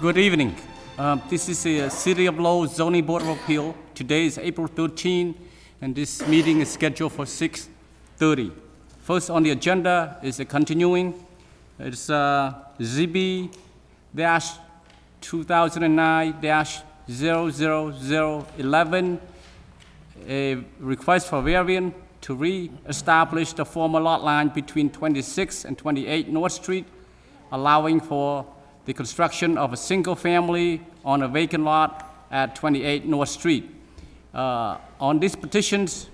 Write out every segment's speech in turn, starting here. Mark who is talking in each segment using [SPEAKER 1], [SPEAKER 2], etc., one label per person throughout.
[SPEAKER 1] Good evening. This is the City of Lowell Zoning Board of Appeal. Today is April 13, and this meeting is scheduled for 6:30. First on the agenda is the continuing. It's ZB-2009-00011, a request for variance to re-establish the former lot line between 26 and 28 North Street, allowing for the construction of a single family on a vacant lot at 28 North Street. On these petitions,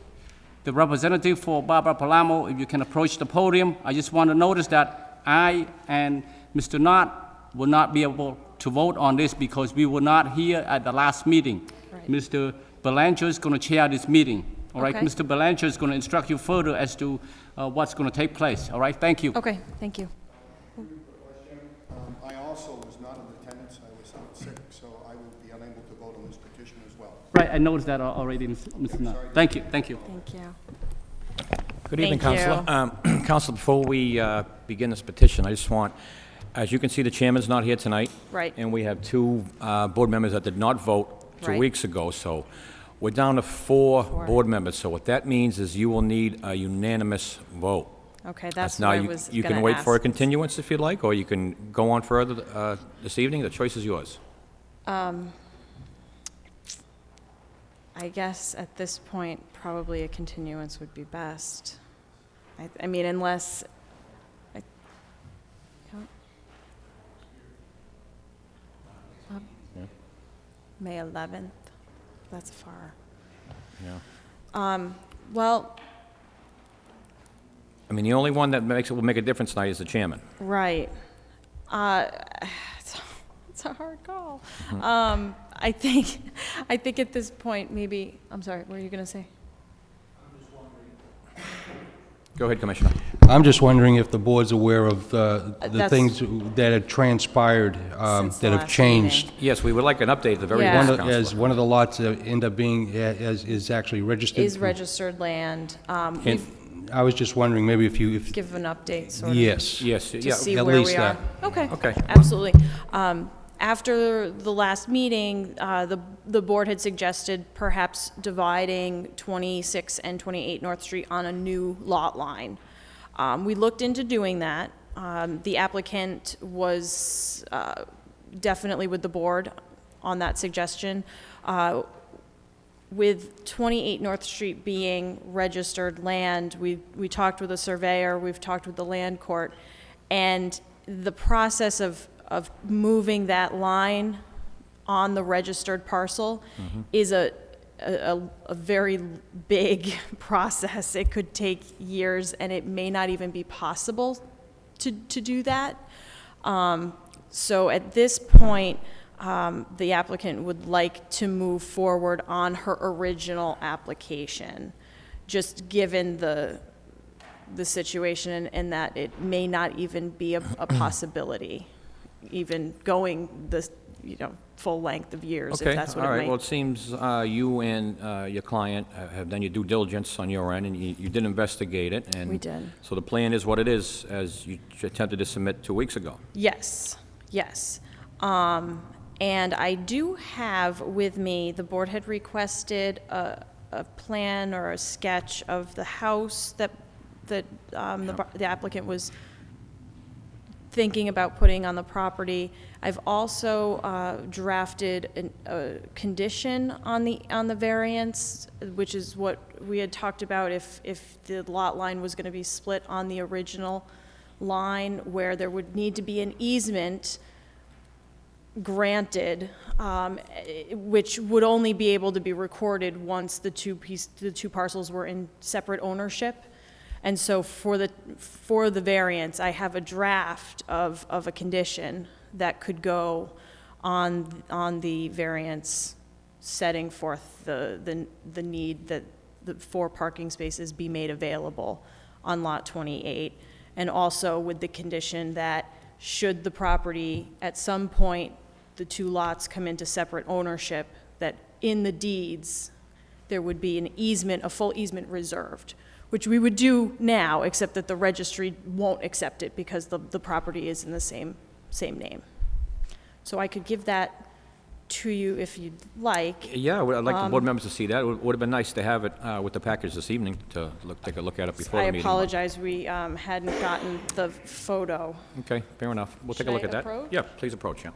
[SPEAKER 1] the representative for Barbara Palamo, if you can approach the podium, I just want to notice that I and Mr. Knott will not be able to vote on this because we were not here at the last meeting. Right. Mr. Belanger is going to chair this meeting. All right, okay. Mr. Belanger is going to instruct you further as to what's going to take place. All right, thank you.
[SPEAKER 2] Okay, thank you.
[SPEAKER 3] I also was not in attendance. I was out sick, so I will be unable to vote on this petition as well.
[SPEAKER 1] Right, I noticed that already, Mr. Knott. Thank you, thank you.
[SPEAKER 2] Thank you.
[SPEAKER 4] Good evening, Councilor. Councilor, before we begin this petition, I just want, as you can see, the chairman's not here tonight.
[SPEAKER 2] Right.
[SPEAKER 4] And we have two board members that did not vote 2 weeks ago, so we're down to four board members. So what that means is you will need a unanimous vote.
[SPEAKER 2] Okay, that's
[SPEAKER 4] now
[SPEAKER 2] what I was
[SPEAKER 4] you
[SPEAKER 2] gonna
[SPEAKER 4] can wait
[SPEAKER 2] ask.
[SPEAKER 4] for a continuance if you'd like, or you can go on further this evening. The choice is yours.
[SPEAKER 2] I guess at this point, probably a continuance would be best. I mean, unless... May 11th, that's far.
[SPEAKER 4] Yeah.
[SPEAKER 2] Well...
[SPEAKER 4] I mean, the only one that will make a difference tonight is the chairman.
[SPEAKER 2] Right. It's a hard call.
[SPEAKER 4] Mm-hmm.
[SPEAKER 2] I think at this point, maybe, I'm sorry, what were you going to say?
[SPEAKER 4] Go ahead, Commissioner.
[SPEAKER 5] I'm just wondering if the board's aware of the things that have transpired, that have changed.
[SPEAKER 4] Yes, we would like an update at the very
[SPEAKER 2] Yeah.
[SPEAKER 4] least, Councilor.
[SPEAKER 5] As one of the lots end up being, is actually registered.
[SPEAKER 2] Is registered land.
[SPEAKER 5] I was just wondering, maybe if you...
[SPEAKER 2] Give an update, sort of.
[SPEAKER 5] Yes.
[SPEAKER 4] Yes,
[SPEAKER 2] To
[SPEAKER 4] yeah.
[SPEAKER 2] see
[SPEAKER 5] at
[SPEAKER 2] where
[SPEAKER 5] least
[SPEAKER 2] we are.
[SPEAKER 5] that.
[SPEAKER 2] Okay.
[SPEAKER 4] Okay.
[SPEAKER 2] Absolutely. After the last meeting, the board had suggested perhaps dividing 26 and 28 North Street on a new lot line. We looked into doing that. The applicant was definitely with the board on that suggestion. With 28 North Street being registered land, we talked with a surveyor, we've talked with the land court, and the process of moving that line on the registered parcel is a very big process. It could take years, and it may not even be possible to do that. So at this point, the applicant would like to move forward on her original application, just given the situation and that it may not even be a possibility, even going the full length of years, if that's what it might.
[SPEAKER 4] All right, well, it seems you and your client have done your due diligence on your end, and you did investigate it. And
[SPEAKER 2] we did.
[SPEAKER 4] So the plan is what it is, as you attempted to submit 2 weeks ago.
[SPEAKER 2] Yes, yes. And I do have with me, the board had requested a plan or a sketch of the house that the applicant was thinking about putting on the property. I've also drafted a condition on the variance, which is what we had talked about if the lot line was going to be split on the original line, where there would need to be an easement granted, which would only be able to be recorded once the two parcels were in separate ownership. And so for the variance, I have a draft of a condition that could go on the variance, setting forth the need that the 4 parking spaces be made available on lot 28, and also with the condition that should the property at some point the 2 lots come into separate ownership, that in the deeds there would be an easement, a full easement reserved, which we would do now, except that the registry won't accept it because the property is in the same name. So I could give that to you if you'd like.
[SPEAKER 4] Yeah, I'd like the board members to see that. It would have been nice to have it with the package this evening to take a look at it before
[SPEAKER 2] I
[SPEAKER 4] the meeting.
[SPEAKER 2] apologize, we hadn't gotten the photo.
[SPEAKER 4] Okay, fair enough. We'll take a
[SPEAKER 2] Should
[SPEAKER 4] look
[SPEAKER 2] I
[SPEAKER 4] at that.
[SPEAKER 2] approach?
[SPEAKER 4] Yeah, please approach, yeah.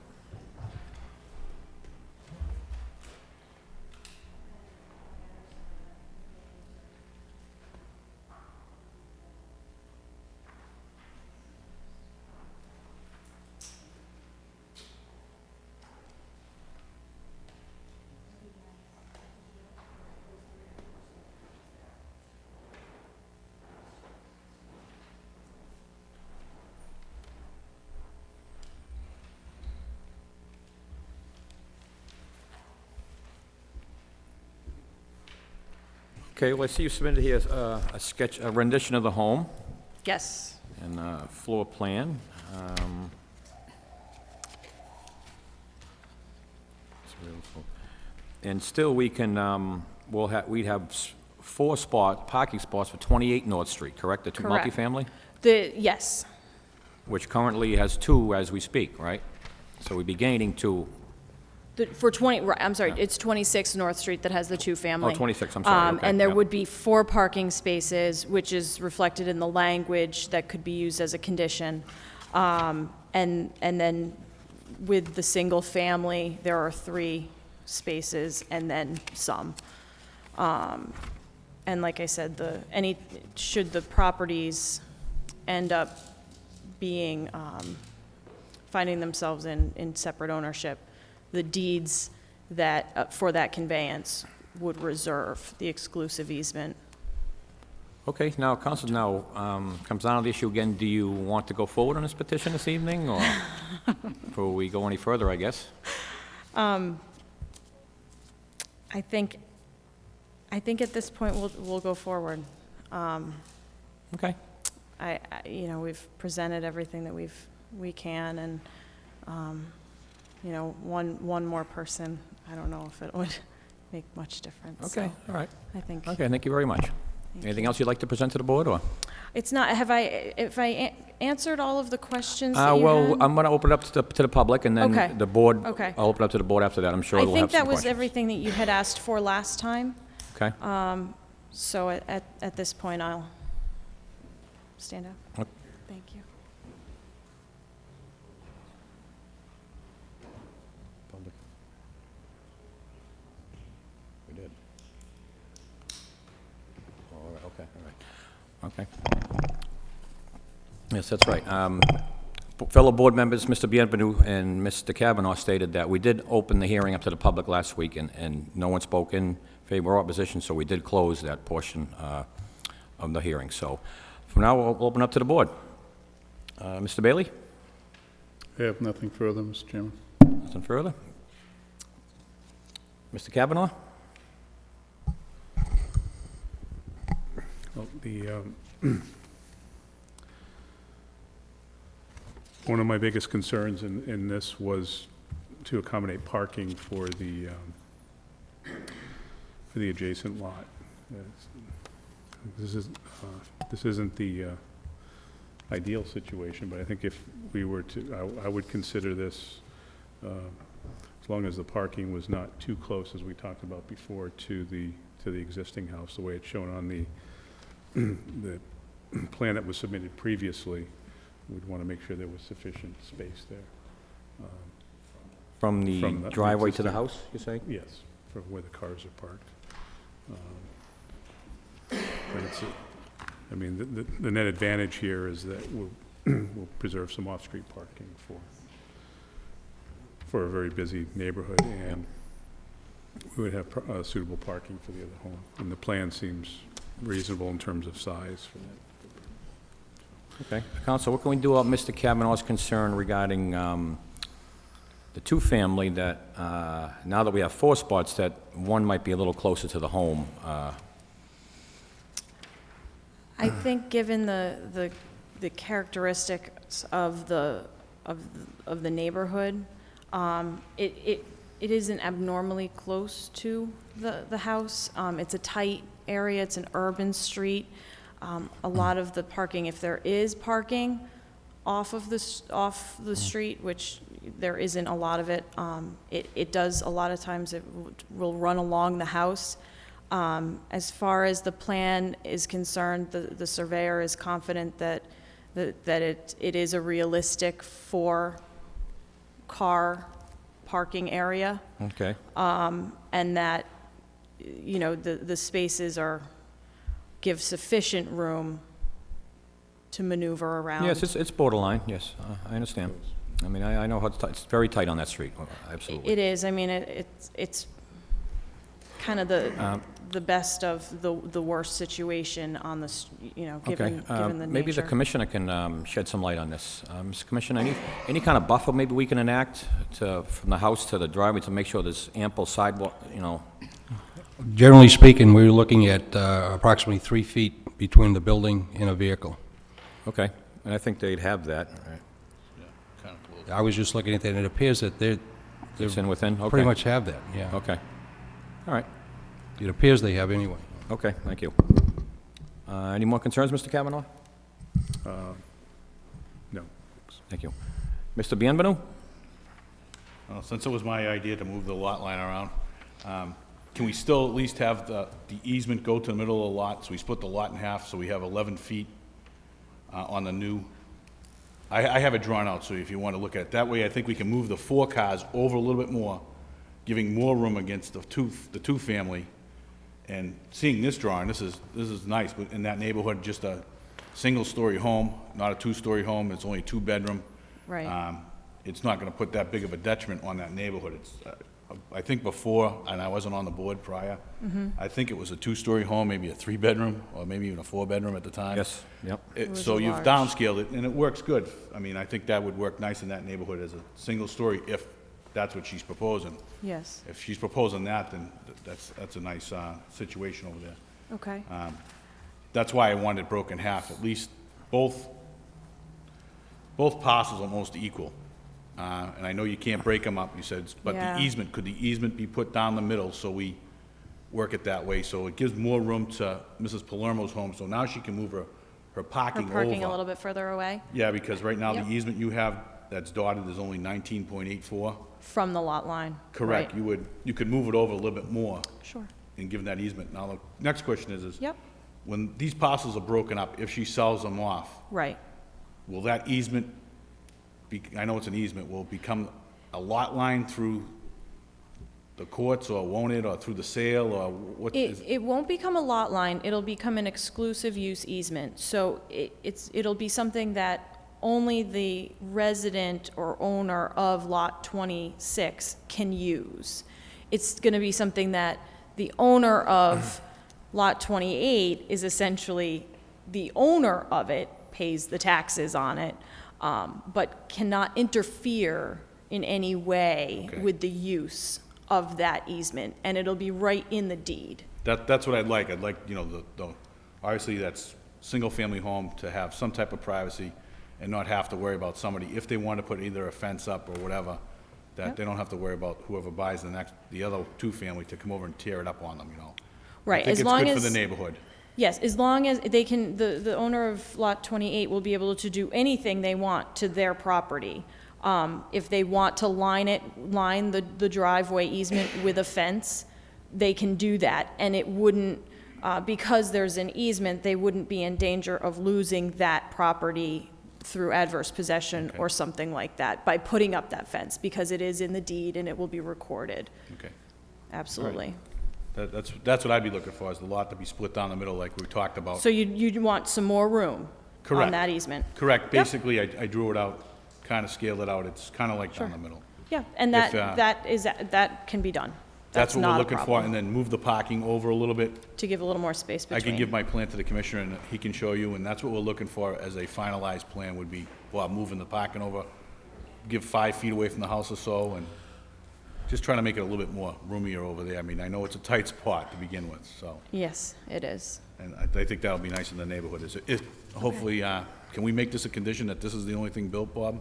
[SPEAKER 4] Okay, well, I see you submitted here a sketch, a rendition of the home
[SPEAKER 2] Yes.
[SPEAKER 4] and a floor plan. It's real full. And still, we can, we'd have 4 parking spots for 28 North Street, correct? The 2
[SPEAKER 2] Correct.
[SPEAKER 4] multifamily?
[SPEAKER 2] Yes,
[SPEAKER 4] Which currently has 2 as we speak, right? So we'd be gaining 2.
[SPEAKER 2] for 20, right, I'm sorry, it's 26 North Street that has the two-family.
[SPEAKER 4] Oh, 26, I'm sorry, okay,
[SPEAKER 2] And there
[SPEAKER 4] yeah.
[SPEAKER 2] would be 4 parking spaces, which is reflected in the language that could be used as a condition. And then with the single family, there are 3 spaces and then some. And like I said, should the properties end up being, finding themselves in separate ownership, the deeds that, for that conveyance would reserve the exclusive easement.
[SPEAKER 4] Okay, now, Council, now, comes down to the issue again, do you want to go forward on this petition this evening, or before we go any further, I guess?
[SPEAKER 2] I think at this point, we'll go forward.
[SPEAKER 4] Okay.
[SPEAKER 2] You know, we've presented everything that we can, and, you know, one more person, I don't know if it would make much difference.
[SPEAKER 4] Okay,
[SPEAKER 2] So
[SPEAKER 4] all right.
[SPEAKER 2] I think.
[SPEAKER 4] Okay, thank you very much. Anything else you'd like to present to the board, or?
[SPEAKER 2] It's not, if I answered all of the questions that you
[SPEAKER 4] Well,
[SPEAKER 2] had?
[SPEAKER 4] I'm going to open it up to the public, and
[SPEAKER 2] Okay.
[SPEAKER 4] then the board,
[SPEAKER 2] Okay.
[SPEAKER 4] I'll open it up to the board after that. I'm sure
[SPEAKER 2] I
[SPEAKER 4] they'll
[SPEAKER 2] think
[SPEAKER 4] have some
[SPEAKER 2] that was
[SPEAKER 4] questions.
[SPEAKER 2] everything that you had asked for last time.
[SPEAKER 4] Okay.
[SPEAKER 2] So at this point, I'll stand up.
[SPEAKER 4] Okay.
[SPEAKER 2] Thank you.
[SPEAKER 4] Public. We did. All right, okay, all right. Okay. Yes, that's right. Fellow board members, Mr. Bienvenu and Mr. Kavanaugh stated that we did open the hearing up to the public last week, and no one spoke in favor or opposition, so we did close that portion of the hearing. So from now, we'll open up to the board. Mr. Bailey?
[SPEAKER 6] I have nothing further, Mr. Chairman.
[SPEAKER 4] Nothing further? Mr. Kavanaugh?
[SPEAKER 6] Well, one of my biggest concerns in this was to accommodate parking for the adjacent lot. This isn't the ideal situation, but I think if we were to, I would consider this, as long as the parking was not too close, as we talked about before, to the existing house, the way it's shown on the plan that was submitted previously. We'd want to make sure there was sufficient space there.
[SPEAKER 4] From the
[SPEAKER 6] From the
[SPEAKER 4] driveway to the
[SPEAKER 6] existing-
[SPEAKER 4] house, you say?
[SPEAKER 6] Yes, for where the cars are parked. But it's, I mean, the net advantage here is that we'll preserve some off-street parking for a very busy neighborhood, and we would have suitable parking for the other home. And the plan seems reasonable in terms of size for that.
[SPEAKER 4] Okay. Counsel, what can we do about Mr. Kavanaugh's concern regarding the two-family that, now that we have 4 spots, that one might be a little closer to the home?
[SPEAKER 2] I think given the characteristics of the neighborhood, it isn't abnormally close to the house. It's a tight area, it's an urban street. A lot of the parking, if there is parking off the street, which, there isn't a lot of it. It does, a lot of times it will run along the house. As far as the plan is concerned, the surveyor is confident that it is a realistic 4-car parking area,
[SPEAKER 4] Okay.
[SPEAKER 2] and that, you know, the spaces give sufficient room to maneuver around.
[SPEAKER 4] Yes, it's borderline, yes, I understand. I mean, I know how it's very tight on that street, absolutely.
[SPEAKER 2] It is. I mean, it's kind of the best of the worst situation on the, you know, given the nature.
[SPEAKER 4] Maybe the commissioner can shed some light on this. Mr. Commissioner, any kind of buffer maybe we can enact from the house to the driveway to make sure there's ample sidewalk, you know?
[SPEAKER 5] Generally speaking, we're looking at approximately 3 feet between the building and a vehicle.
[SPEAKER 4] Okay, and I think they'd have that.
[SPEAKER 5] I was just looking at that, and it appears that they're
[SPEAKER 4] It's in within, okay.
[SPEAKER 5] pretty much have that, yeah.
[SPEAKER 4] Okay, all right,
[SPEAKER 5] It appears they have anyway.
[SPEAKER 4] okay, thank you. Any more concerns, Mr. Kavanaugh?
[SPEAKER 6] No.
[SPEAKER 4] Thank you. Mr. Bienvenu?
[SPEAKER 7] Well, since it was my idea to move the lot line around, can we still at least have the easement go to the middle of the lot? So we split the lot in half, so we have 11 feet on the new. I have it drawn out, so if you want to look at it. That way, I think we can move the 4 cars over a little bit more, giving more room against the two-family. And seeing this drawing, this is nice, but in that neighborhood, just a single-story home, not a 2-story home. It's only a 2-bedroom.
[SPEAKER 2] Right.
[SPEAKER 7] It's not going to put that big of a detriment on that neighborhood. It's, I think before, and I wasn't on the board prior, I think it was a 2-story home, maybe a 3-bedroom, or maybe even a 4-bedroom at the time.
[SPEAKER 4] Yes, yep.
[SPEAKER 2] was
[SPEAKER 7] So you've
[SPEAKER 2] large.
[SPEAKER 7] downscaled it, and it works good. I mean, I think that would work nice in that neighborhood as a single story, if that's what she's proposing.
[SPEAKER 2] Yes.
[SPEAKER 7] If she's proposing that, then that's a nice situation over there.
[SPEAKER 2] Okay.
[SPEAKER 7] That's why I wanted it broken half, at least both parcels almost equal. And I know you can't break them up, you said, but
[SPEAKER 2] Yeah.
[SPEAKER 7] could the easement be put down the middle so we work it that way? So it gives more room to Mrs. Palermo's home, so now she can move her
[SPEAKER 2] Her
[SPEAKER 7] parking over.
[SPEAKER 2] parking a little bit further away
[SPEAKER 7] Yeah, because right now
[SPEAKER 2] Yep.
[SPEAKER 7] the easement you have that's dotted is only 19.84.
[SPEAKER 2] from the lot line.
[SPEAKER 7] Correct.
[SPEAKER 2] Right.
[SPEAKER 7] You could move it over a little bit more
[SPEAKER 2] Sure.
[SPEAKER 7] and give them that easement. Now, the next question is
[SPEAKER 2] Yep.
[SPEAKER 7] when these parcels are broken up, if she sells them off,
[SPEAKER 2] Right.
[SPEAKER 7] will that easement I know it's an easement, will it become a lot line through the courts, or won't it, or through the sale, or what is?
[SPEAKER 2] It won't become a lot line, it'll become an exclusive use easement. So it'll be something that only the resident or owner of Lot 26 can use. It's going to be something that the owner of Lot 28 is essentially the owner of it, pays the taxes on it, but cannot interfere in any way
[SPEAKER 7] Okay.
[SPEAKER 2] with the use of that easement, and it'll be right in the deed.
[SPEAKER 7] That's what I'd like. I'd like, you know, obviously that's single-family home to have some type of privacy and not have to worry about somebody, if they want to put either a fence up or whatever, that
[SPEAKER 2] Yep.
[SPEAKER 7] they don't have to worry about whoever buys the other two-family to come over and tear it up on them, you know?
[SPEAKER 2] Right,
[SPEAKER 7] I
[SPEAKER 2] as
[SPEAKER 7] think
[SPEAKER 2] long
[SPEAKER 7] it's good
[SPEAKER 2] as.
[SPEAKER 7] for the neighborhood.
[SPEAKER 2] Yes, as long as they can, the owner of Lot 28 will be able to do anything they want to their property. If they want to line the driveway easement with a fence, they can do that, and it wouldn't, because there's an easement, they wouldn't be in danger of losing that property through adverse possession or something like that by putting up that fence, because it is in the deed and it will be recorded.
[SPEAKER 7] Okay.
[SPEAKER 2] Absolutely.
[SPEAKER 7] That's what I'd be looking for, is the lot to be split down the middle like we talked about.
[SPEAKER 2] So you'd want some more room on
[SPEAKER 7] Correct.
[SPEAKER 2] that easement?
[SPEAKER 7] Correct.
[SPEAKER 2] Yep.
[SPEAKER 7] Basically, I drew it out, kind of scaled it out. It's kind of like down
[SPEAKER 2] Sure.
[SPEAKER 7] the middle.
[SPEAKER 2] Yeah, and
[SPEAKER 7] If,
[SPEAKER 2] that can be done.
[SPEAKER 7] That's what we're
[SPEAKER 2] not a
[SPEAKER 7] looking for,
[SPEAKER 2] problem.
[SPEAKER 7] and then move the parking over a little bit.
[SPEAKER 2] To give a little more space
[SPEAKER 7] I
[SPEAKER 2] between.
[SPEAKER 7] can give my plan to the commissioner, and he can show you, and that's what we're looking for as a finalized plan would be, while moving the parking over, give 5 feet away from the house or so, and just trying to make it a little bit more roomier over there. I mean, I know it's a tight spot to begin with, so,
[SPEAKER 2] Yes, it is.
[SPEAKER 7] and I think that'll be nice in the neighborhood. Hopefully, can we make this a condition that this is the only thing built, Bob?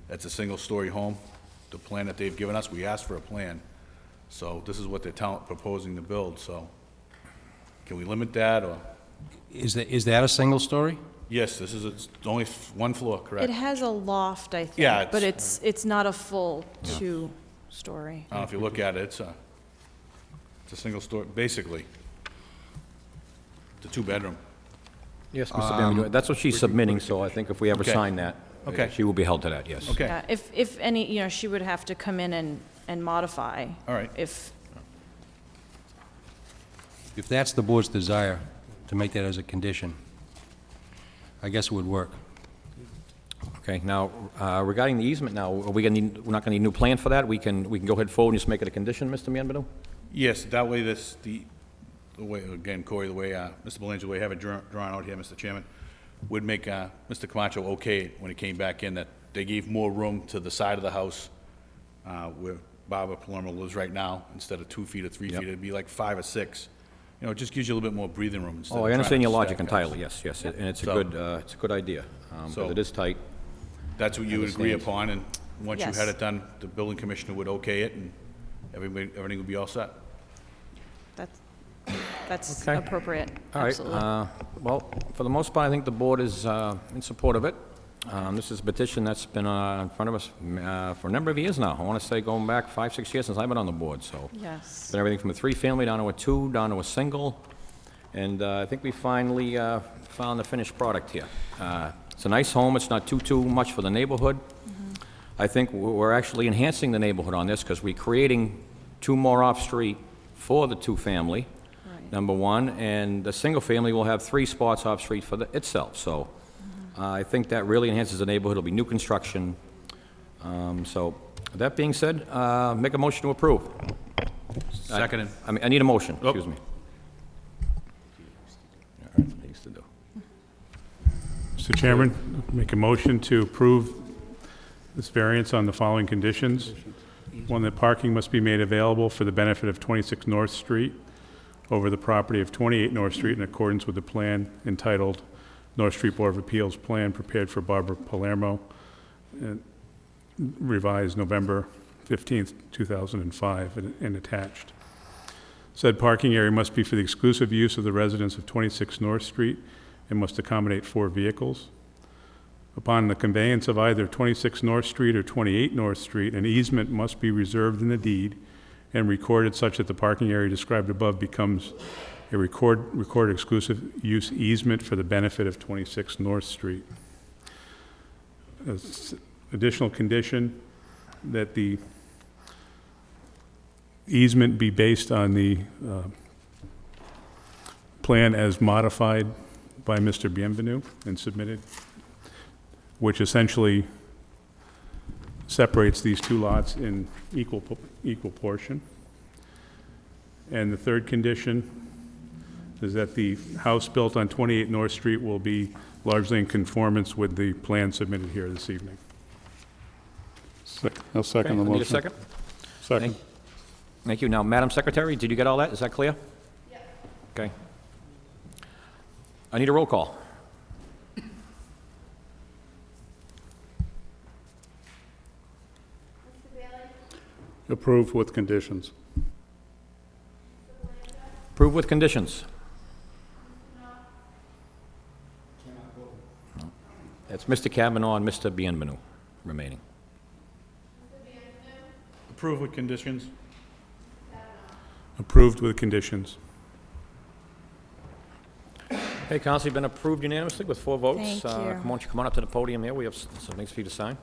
[SPEAKER 7] That's a single-story home? The plan that they've given us, we asked for a plan, so this is what they're proposing to build, so can we limit that, or?
[SPEAKER 5] Is that a single story?
[SPEAKER 7] Yes, this is, it's only one floor, correct?
[SPEAKER 2] It has a loft, I think.
[SPEAKER 7] Yeah,
[SPEAKER 2] But it's not a full two-story.
[SPEAKER 7] I don't know if you look at it, it's a single story, basically. It's a two-bedroom.
[SPEAKER 4] Yes, Mr. Bienvenu, that's what she's submitting, so I think if we ever
[SPEAKER 7] Okay.
[SPEAKER 4] sign that,
[SPEAKER 7] Okay.
[SPEAKER 4] she will be held to that, yes.
[SPEAKER 7] Okay.
[SPEAKER 2] Yeah, if any, she would have to come in and modify.
[SPEAKER 7] All right.
[SPEAKER 2] If,
[SPEAKER 5] If that's the board's desire, to make that as a condition, I guess it would work.
[SPEAKER 4] Okay, now, regarding the easement now, are we gonna need, we're not gonna need a new plan for that? We can go ahead forward and just make it a condition, Mr. Bienvenu?
[SPEAKER 7] Yes, that way the way, again, Corey, the way, Mr. Belanger, the way I have it drawn out here, Mr. Chairman, would make, Mr. Camacho okay it when he came back in, that they gave more room to the side of the house, where Barbara Palermo lives right now, instead of 2 feet or 3
[SPEAKER 4] Yep.
[SPEAKER 7] feet, it'd be like 5 or 6. You know, it just gives you a little bit more breathing room instead of
[SPEAKER 4] Oh, I
[SPEAKER 7] trying
[SPEAKER 4] understand
[SPEAKER 7] to
[SPEAKER 4] your logic
[SPEAKER 7] stack
[SPEAKER 4] entirely,
[SPEAKER 7] houses.
[SPEAKER 4] yes, and it's
[SPEAKER 7] So-
[SPEAKER 4] it's a good idea,
[SPEAKER 7] So-
[SPEAKER 4] because it is tight.
[SPEAKER 7] That's what you would agree
[SPEAKER 4] Understand.
[SPEAKER 7] upon, and once you
[SPEAKER 2] Yes.
[SPEAKER 7] had it done, the building commissioner would okay it, and everything would be all set.
[SPEAKER 2] that's
[SPEAKER 4] Okay.
[SPEAKER 2] appropriate,
[SPEAKER 4] All right,
[SPEAKER 2] absolutely.
[SPEAKER 4] well, for the most part, I think the board is in support of it. This is a petition that's been in front of us for a number of years now. I want to say going back 5, 6 years since I've been on the board, so.
[SPEAKER 2] Yes.
[SPEAKER 4] Been everything from a 3-family down to a 2, down to a single, and I think we finally found the finished product here. It's a nice home, it's not too much for the neighborhood. I think we're actually enhancing the neighborhood on this, because we're creating 2 more off-street for the 2-family,
[SPEAKER 2] Right.
[SPEAKER 4] number 1, and the single-family will have 3 spots off-street for itself, so I think that really enhances the neighborhood. It'll be new construction. So, that being said, make a motion to approve.
[SPEAKER 7] Seconded.
[SPEAKER 4] I need a motion,
[SPEAKER 7] Oh.
[SPEAKER 4] excuse me. All right, I used to do.
[SPEAKER 6] Mr. Chairman, make a motion to approve this variance on the following conditions. One, that parking must be made available for the benefit of 26 North Street over the property of 28 North Street in accordance with the plan entitled North Street Board of Appeals Plan prepared for Barbara Palermo, and revised November 15th, 2005, and attached. Said parking area must be for the exclusive use of the residents of 26 North Street and must accommodate 4 vehicles. Upon the conveyance of either 26 North Street or 28 North Street, an easement must be reserved in the deed and recorded such that the parking area described above becomes a recorded exclusive use easement for the benefit of 26 North Street. Additional condition that the easement be based on the plan as modified by Mr. Bienvenu and submitted, which essentially separates these 2 lots in equal portion. And the third condition is that the house built on 28 North Street will be largely in conformance with the plan submitted here this evening. I'll second the
[SPEAKER 4] Okay, I
[SPEAKER 6] motion.
[SPEAKER 4] need a second.
[SPEAKER 6] Second.
[SPEAKER 4] Thank you. Now, Madam Secretary, did you get all that? Is that clear? Yes. Okay. I need a roll call.
[SPEAKER 6] Approved with conditions.
[SPEAKER 4] Approve with conditions. It's Mr. Kavanaugh and Mr. Bienvenu remaining.
[SPEAKER 7] Approve with conditions.
[SPEAKER 6] Approved with conditions.
[SPEAKER 4] Okay, council, you've been approved unanimously with 4 votes.
[SPEAKER 2] Thank you.
[SPEAKER 4] Come on up to the podium here. We have some things for you to sign.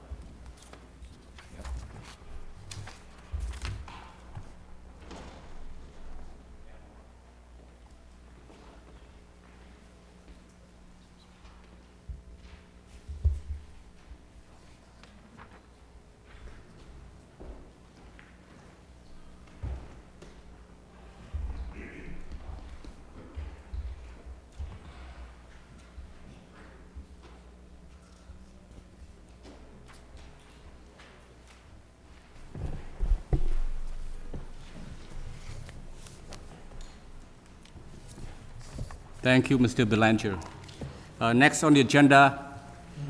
[SPEAKER 1] Thank you, Mr. Belanger. Next on the agenda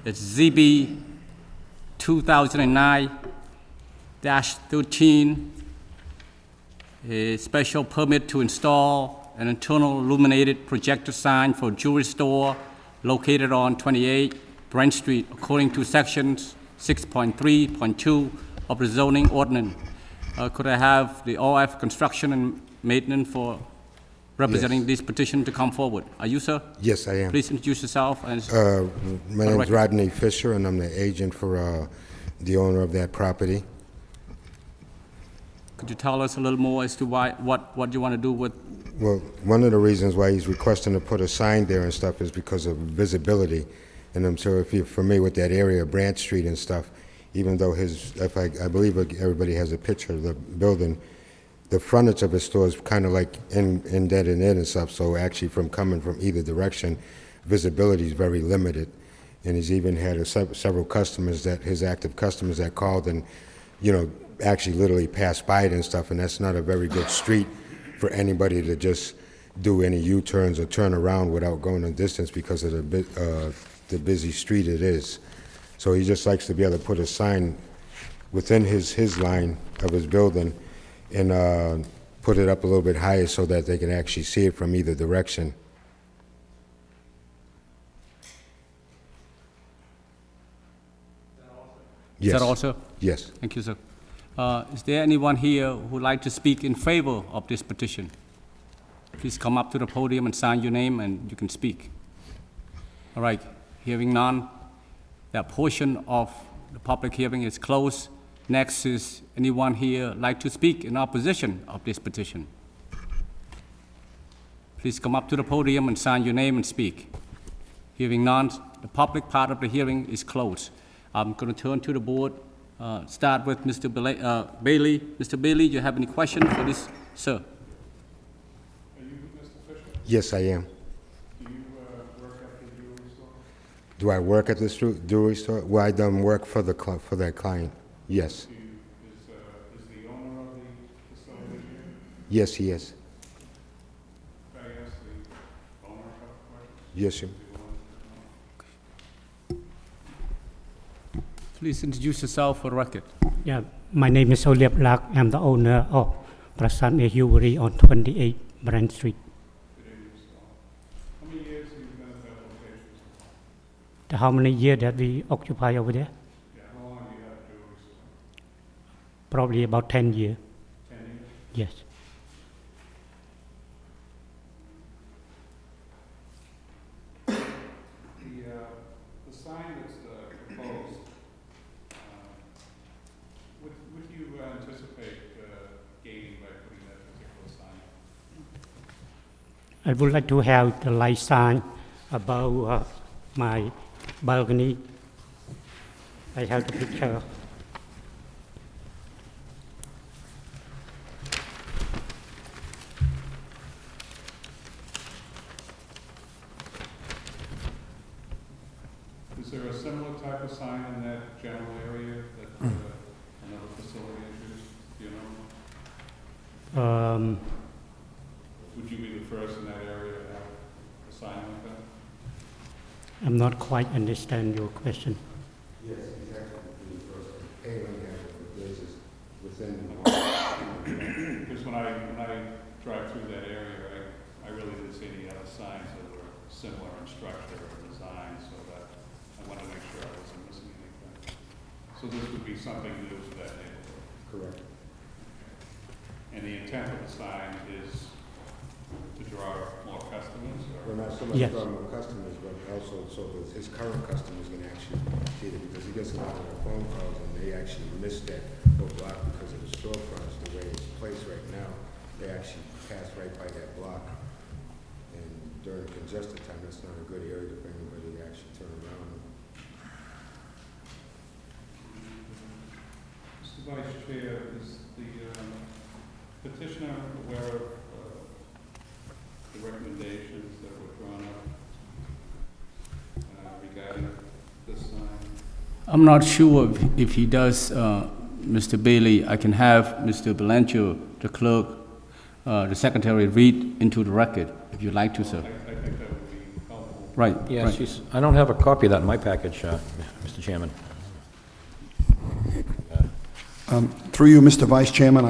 [SPEAKER 1] is ZB 2009-13, a special permit to install an internal illuminated projector sign for jewelry store located on 28 Brent Street, according to sections 6.3.2 of the zoning ordinance. Could I have the OF Construction and Maintenance for representing this petition to come forward? Are you, sir?
[SPEAKER 8] Yes, I am.
[SPEAKER 1] Please introduce yourself. And
[SPEAKER 8] My name is Rodney Fisher, and I'm the agent for the owner of that property.
[SPEAKER 1] could you tell us a little more as to what you want to do with?
[SPEAKER 8] Well, one of the reasons why he's requesting to put a sign there and stuff is because of visibility. And I'm sure if you're familiar with that area, Branch Street and stuff, even though I believe everybody has a picture of the building, the frontage of his store is kind of like indented in and stuff, so actually from coming from either direction, visibility is very limited. And he's even had several customers his active customers that called and, actually literally passed by it and stuff, and that's not a very good street for anybody to just do any U-turns or turn around without going a distance because of the busy street it is. So he just likes to be able to put a sign within his line of his building and put it up a little bit higher so that they can actually see it from either direction.
[SPEAKER 1] Is that all, sir?
[SPEAKER 8] Yes.
[SPEAKER 1] Thank you, sir. Is there anyone here who would like to speak in favor of this petition? Please come up to the podium and sign your name, and you can speak. All right, hearing none, that portion of the public hearing is closed. Next is anyone here like to speak in opposition of this petition? Please come up to the podium and sign your name and speak. Hearing none, the public part of the hearing is closed. I'm going to turn to the board. Start with Mr. Bailey. Mr. Bailey, do you have any questions for this, sir?
[SPEAKER 6] Are you Mr. Fisher?
[SPEAKER 8] Yes, I am.
[SPEAKER 6] Do you work at the jewelry store?
[SPEAKER 8] Do I work at this jewelry store? Well, I done work for that client. Yes.
[SPEAKER 6] Is the owner of the facility here?
[SPEAKER 8] Yes, he is.
[SPEAKER 6] Can I ask the owner a couple questions?
[SPEAKER 8] Yes, sir.
[SPEAKER 1] Please introduce yourself for the record.
[SPEAKER 9] Yeah, my name is Oliep Lak. I'm the owner of Prasanna Jewelry on 28 Brent Street.
[SPEAKER 6] How many years have you been at that location?
[SPEAKER 9] How many years that we occupy over there?
[SPEAKER 6] Yeah, how long have you had a jewelry store?
[SPEAKER 9] Probably about 10 years.
[SPEAKER 6] 10 years?
[SPEAKER 9] Yes.
[SPEAKER 6] The sign that's proposed, what do you anticipate gaining by putting that particular sign?
[SPEAKER 9] I would like to have the light sign above my balcony. I have the picture.
[SPEAKER 6] Is there a similar type of sign in that general area that another facility is used? Do you know? Would you be the first in that area to have a sign like that?
[SPEAKER 9] I'm not quite understand your question.
[SPEAKER 8] Yes, exactly.
[SPEAKER 6] Because when I drive through that area, I really didn't see any other signs that were similar in structure or design, so that I wanted to make sure I wasn't missing anything. So this would be something new to that neighborhood.
[SPEAKER 8] Correct.
[SPEAKER 6] And the intent of the sign is to draw more customers,
[SPEAKER 8] Well,
[SPEAKER 6] or?
[SPEAKER 8] not so much
[SPEAKER 9] Yes.
[SPEAKER 8] from the customers, but also so that his current customers can actually see it, because he gets a lot of phone calls and they actually miss that whole block because of the storefronts, the way it's placed right now. They actually pass right by that block. And during congested time, that's not a good area for anybody to actually turn around.
[SPEAKER 6] Mr. Vice Chair, is the petitioner aware of the recommendations that were drawn up regarding this sign?
[SPEAKER 1] I'm not sure if he does, Mr. Bailey. I can have Mr. Belancho, the clerk, the secretary, read into the record, if you'd like to, sir.
[SPEAKER 6] I think that would be helpful.
[SPEAKER 1] Right.
[SPEAKER 4] Yes,
[SPEAKER 1] right.
[SPEAKER 4] I don't have a copy of that in my package, Mr. Chairman.
[SPEAKER 3] Through you, Mr. Vice Chairman,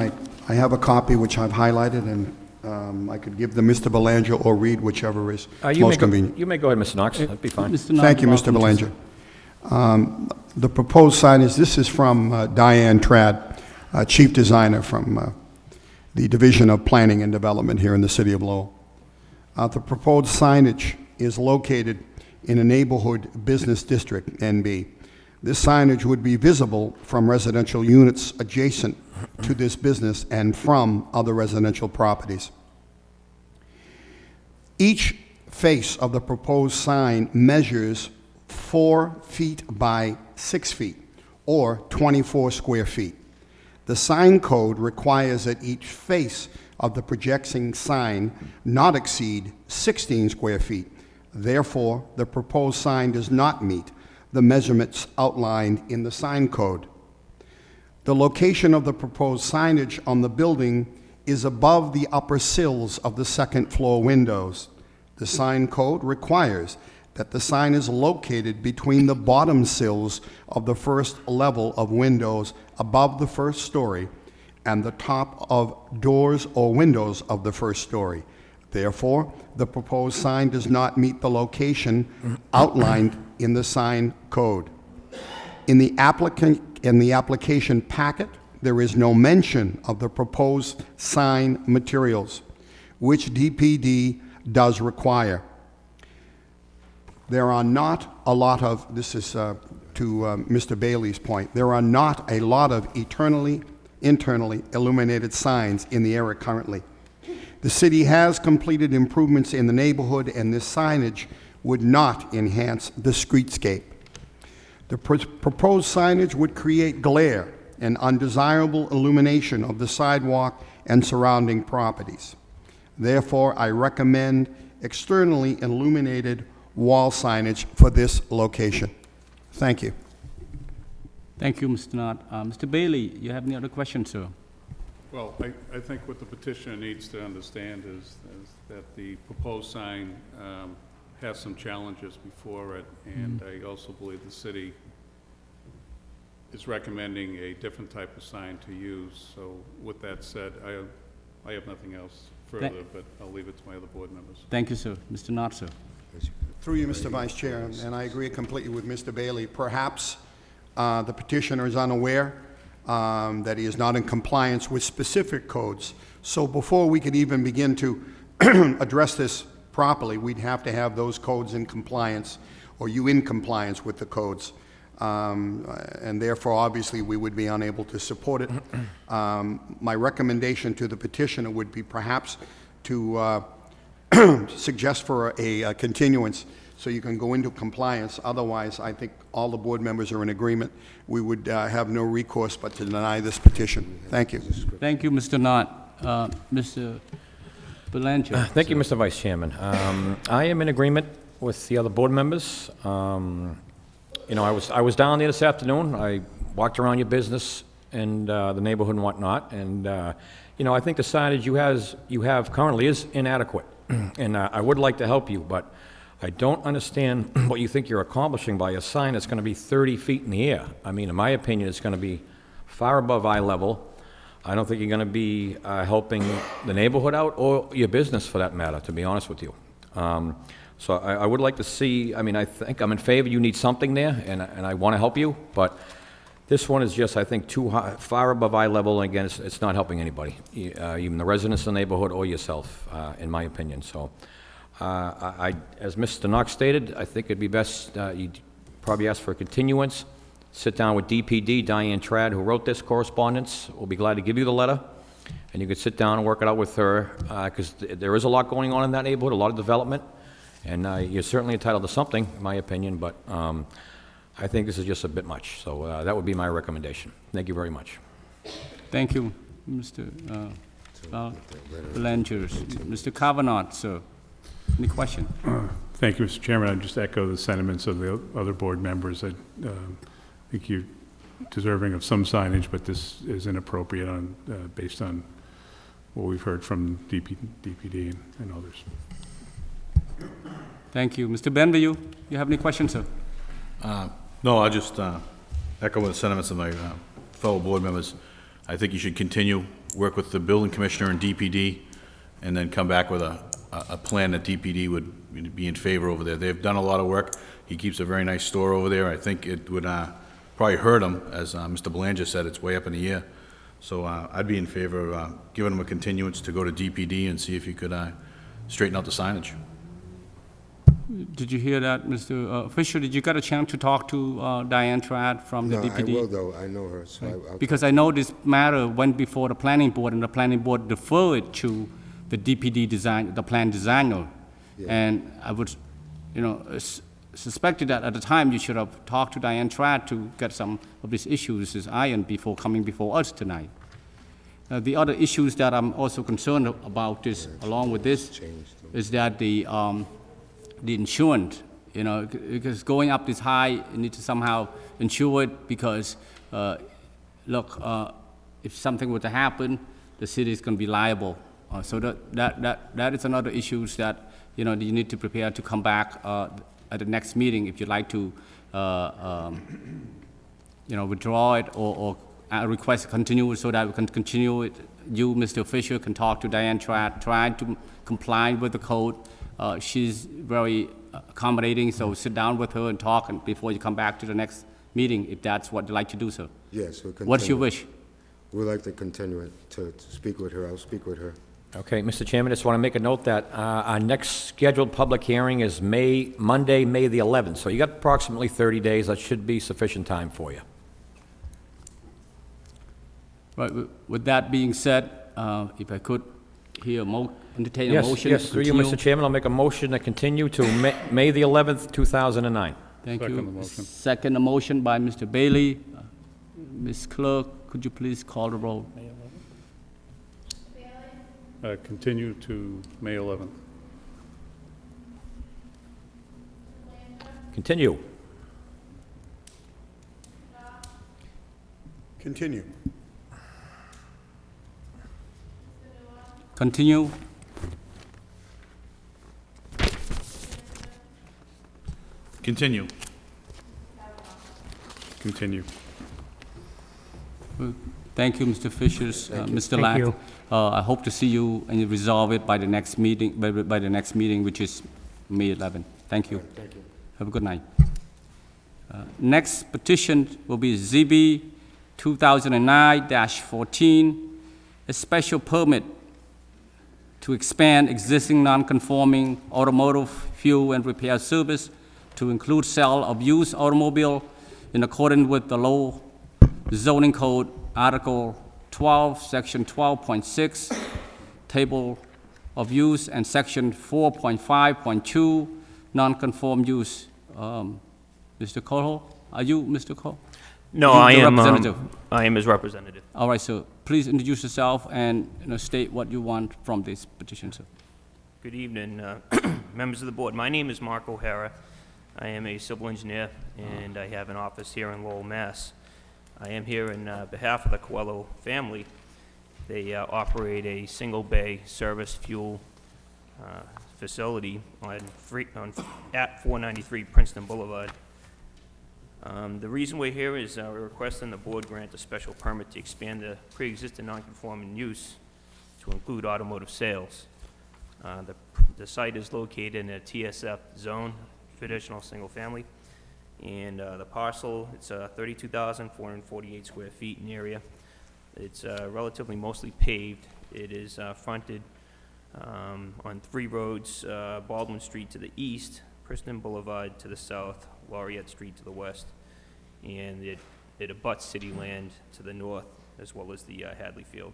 [SPEAKER 3] I have a copy which I've highlighted and I could give them Mr. Belanger or Reed, whichever is
[SPEAKER 4] You may
[SPEAKER 3] most
[SPEAKER 4] go-
[SPEAKER 3] convenient.
[SPEAKER 4] You may go ahead, Mr. Knox, that'd be fine.
[SPEAKER 1] Mr. Knott,
[SPEAKER 3] Thank you, Mr.
[SPEAKER 1] welcome to-
[SPEAKER 3] Belanger. The proposed signage, this is from Diane Trad, Chief Designer from the Division of Planning and Development here in the city of Lowell. The proposed signage is located in a neighborhood business district, NB. This signage would be visible from residential units adjacent to this business and from other residential properties. Each face of the proposed sign measures 4 feet by 6 feet, or 24 square feet. The sign code requires that each face of the projecting sign not exceed 16 square feet. Therefore, the proposed sign does not meet the measurements outlined in the sign code. The location of the proposed signage on the building is above the upper sills of the second-floor windows. The sign code requires that the sign is located between the bottom sills of the first level of windows above the first story and the top of doors or windows of the first story. Therefore, the proposed sign does not meet the location outlined in the sign code. In the application packet, there is no mention of the proposed sign materials, which DPD does require. There are not a lot of, this is to Mr. Bailey's point, there are not a lot of internally illuminated signs in the area currently. The city has completed improvements in the neighborhood, and this signage would not enhance the streetscape. The proposed signage would create glare and undesirable illumination of the sidewalk and surrounding properties. Therefore, I recommend externally illuminated wall signage for this location. Thank you.
[SPEAKER 1] Thank you, Mr. Knott. Mr. Bailey, you have any other questions, sir?
[SPEAKER 6] Well, I think what the petitioner needs to understand is that the proposed sign has some challenges before it, and I also believe the city is recommending a different type of sign to use. So with that said, I have nothing else further, but I'll leave it to my other board members.
[SPEAKER 1] Thank you, sir. Mr. Knott, sir.
[SPEAKER 3] Through you, Mr. Vice Chair, and I agree completely with Mr. Bailey. Perhaps the petitioner is unaware that he is not in compliance with specific codes. So before we could even begin to address this properly, we'd have to have those codes in compliance, or you in compliance with the codes. And therefore, obviously, we would be unable to support it. My recommendation to the petitioner would be perhaps to suggest for a continuance so you can go into compliance. Otherwise, I think all the board members are in agreement. We would have no recourse but to deny this petition. Thank you.
[SPEAKER 1] Thank you, Mr. Knott. Mr. Belanger.
[SPEAKER 4] Thank you, Mr. Vice Chairman. I am in agreement with the other board members. You know, I was down there this afternoon. I walked around your business and the neighborhood and whatnot, and you know, I think the signage you have currently is inadequate, and I would like to help you, but I don't understand what you think you're accomplishing by a sign that's going to be 30 feet in the air. I mean, in my opinion, it's going to be far above eye level. I don't think you're going to be helping the neighborhood out or your business, for that matter, to be honest with you. So I would like to see, I mean, I think I'm in favor. You need something there, and I want to help you, but this one is just, I think, too high, far above eye level, and again, it's not helping anybody, even the residents of the neighborhood or yourself, in my opinion. So, as Mr. Knox stated, I think it'd be best, you'd probably ask for a continuance, sit down with DPD, Diane Trad, who wrote this correspondence. We'll be glad to give you the letter, and you could sit down and work it out with her, because there is a lot going on in that neighborhood, a lot of development, and you're certainly entitled to something, in my opinion, but I think this is just a bit much. So that would be my recommendation. Thank you very much.
[SPEAKER 1] Thank you, Mr. Belanger. Mr. Kavanaugh, sir. Any question?
[SPEAKER 6] Thank you, Mr. Chairman. I just echo the sentiments of the other board members. I think you're deserving of some signage, but this is inappropriate based on what we've heard from DPD and others.
[SPEAKER 1] Thank you. Mr. Benview, you have any questions, sir?
[SPEAKER 7] No, I'll just echo the sentiments of my fellow board members. I think you should continue, work with the building commissioner and DPD and then come back with a plan that DPD would be in favor over there. They've done a lot of work. He keeps a very nice store over there. I think it would probably hurt him, as Mr. Belanger said, it's way up in the air. So I'd be in favor of giving him a continuance to go to DPD and see if he could straighten out the signage.
[SPEAKER 1] Did you hear that, Mr. Fisher? Did you get a chance to talk to Diane Trad from the
[SPEAKER 8] No,
[SPEAKER 1] DPD?
[SPEAKER 8] I will, though. I know her, so I'll...
[SPEAKER 1] Because I know this matter went before the planning board, and the planning board deferred to the DPD design, the plan designer.
[SPEAKER 8] Yeah.
[SPEAKER 1] And I would, suspected that at the time you should have talked to Diane Trad to get some of these issues ironed before coming before us tonight. The other issues that I'm also concerned about this, along with this, is that the insurance, because going up this high, you need to somehow insure it because, if something were to happen, the city is going to be liable. So that is another issue that, you need to prepare to come back at the next meeting if you'd like to, withdraw it or request a continuance so that we can continue it. You, Mr. Fisher, can talk to Diane Trad, try to comply with the code. She's very accommodating, so sit down with her and talk before you come back to the next meeting, if that's what you'd like to do, sir.
[SPEAKER 8] Yes, we'll continue.
[SPEAKER 1] What's your wish?
[SPEAKER 8] We'd like to continue it, to speak with her. I'll speak with her.
[SPEAKER 4] Okay, Mr. Chairman, I just want to make a note that our next scheduled public hearing is Monday, May the 11th. So you got approximately 30 days. That should be sufficient time for you.
[SPEAKER 1] Right, with that being said, if I could hear entertain a motion.
[SPEAKER 4] Yes,
[SPEAKER 1] to
[SPEAKER 4] through you,
[SPEAKER 1] continue.
[SPEAKER 4] Mr. Chairman, I'll make a motion to continue to May the 11th, 2009.
[SPEAKER 1] Thank
[SPEAKER 6] Second
[SPEAKER 1] you.
[SPEAKER 6] the motion.
[SPEAKER 1] Second the motion by Mr. Bailey. Ms. Clerk, could you please call the roll?
[SPEAKER 6] Continue to May 11th.
[SPEAKER 4] Continue.
[SPEAKER 3] Continue.
[SPEAKER 1] Continue.
[SPEAKER 7] Continue.
[SPEAKER 6] Continue.
[SPEAKER 1] Thank you, Mr. Fishers, Mr.
[SPEAKER 9] Thank
[SPEAKER 1] Lack.
[SPEAKER 9] you.
[SPEAKER 1] I hope to see you and you resolve it by the next meeting, by the next meeting, which is May 11th. Thank you.
[SPEAKER 8] Thank you.
[SPEAKER 1] Have a good night. Next petition will be ZB 2009-14, a special permit to expand existing non-conforming automotive fuel and repair service to include sale of used automobile in accordance with the Lowell zoning code, Article 12, Section 12.6, Table of Use, and Section 4.5.2, non-conform use. Mr. Cole, are you Mr. Cole?
[SPEAKER 10] No,
[SPEAKER 1] You,
[SPEAKER 10] I
[SPEAKER 1] the
[SPEAKER 10] am.
[SPEAKER 1] representative.
[SPEAKER 10] I am his representative.
[SPEAKER 1] All right, so please introduce yourself and state what you want from this petition, sir.
[SPEAKER 10] Good evening, members of the board. My name is Mark O'Hara. I am a civil engineer, and I have an office here in Lowell, Mass. I am here in behalf of the Coelho family. They operate a single-bay service fuel facility at 493 Princeton Boulevard. The reason we're here is we're requesting the board grant a special permit to expand the pre-existing non-conforming use to include automotive sales. The site is located in a TSF zone, traditional single family, and the parcel, it's 32,448 square feet in area. It's relatively mostly paved. It is fronted on 3 roads, Baldwin Street to the east, Princeton Boulevard to the south, Laureate Street to the west, and it abuts city land to the north, as well as the Hadley Field.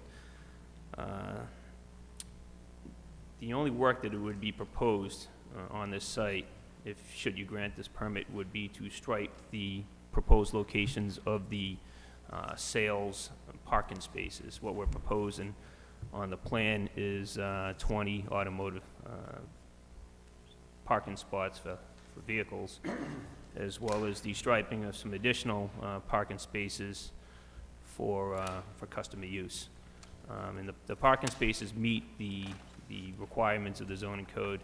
[SPEAKER 10] The only work that would be proposed on this site, should you grant this permit, would be to stripe the proposed locations of the sales parking spaces. What we're proposing on the plan is 20 automotive parking spots for vehicles, as well as the striping of some additional parking spaces for customer use. And the parking spaces meet the requirements of the zoning code.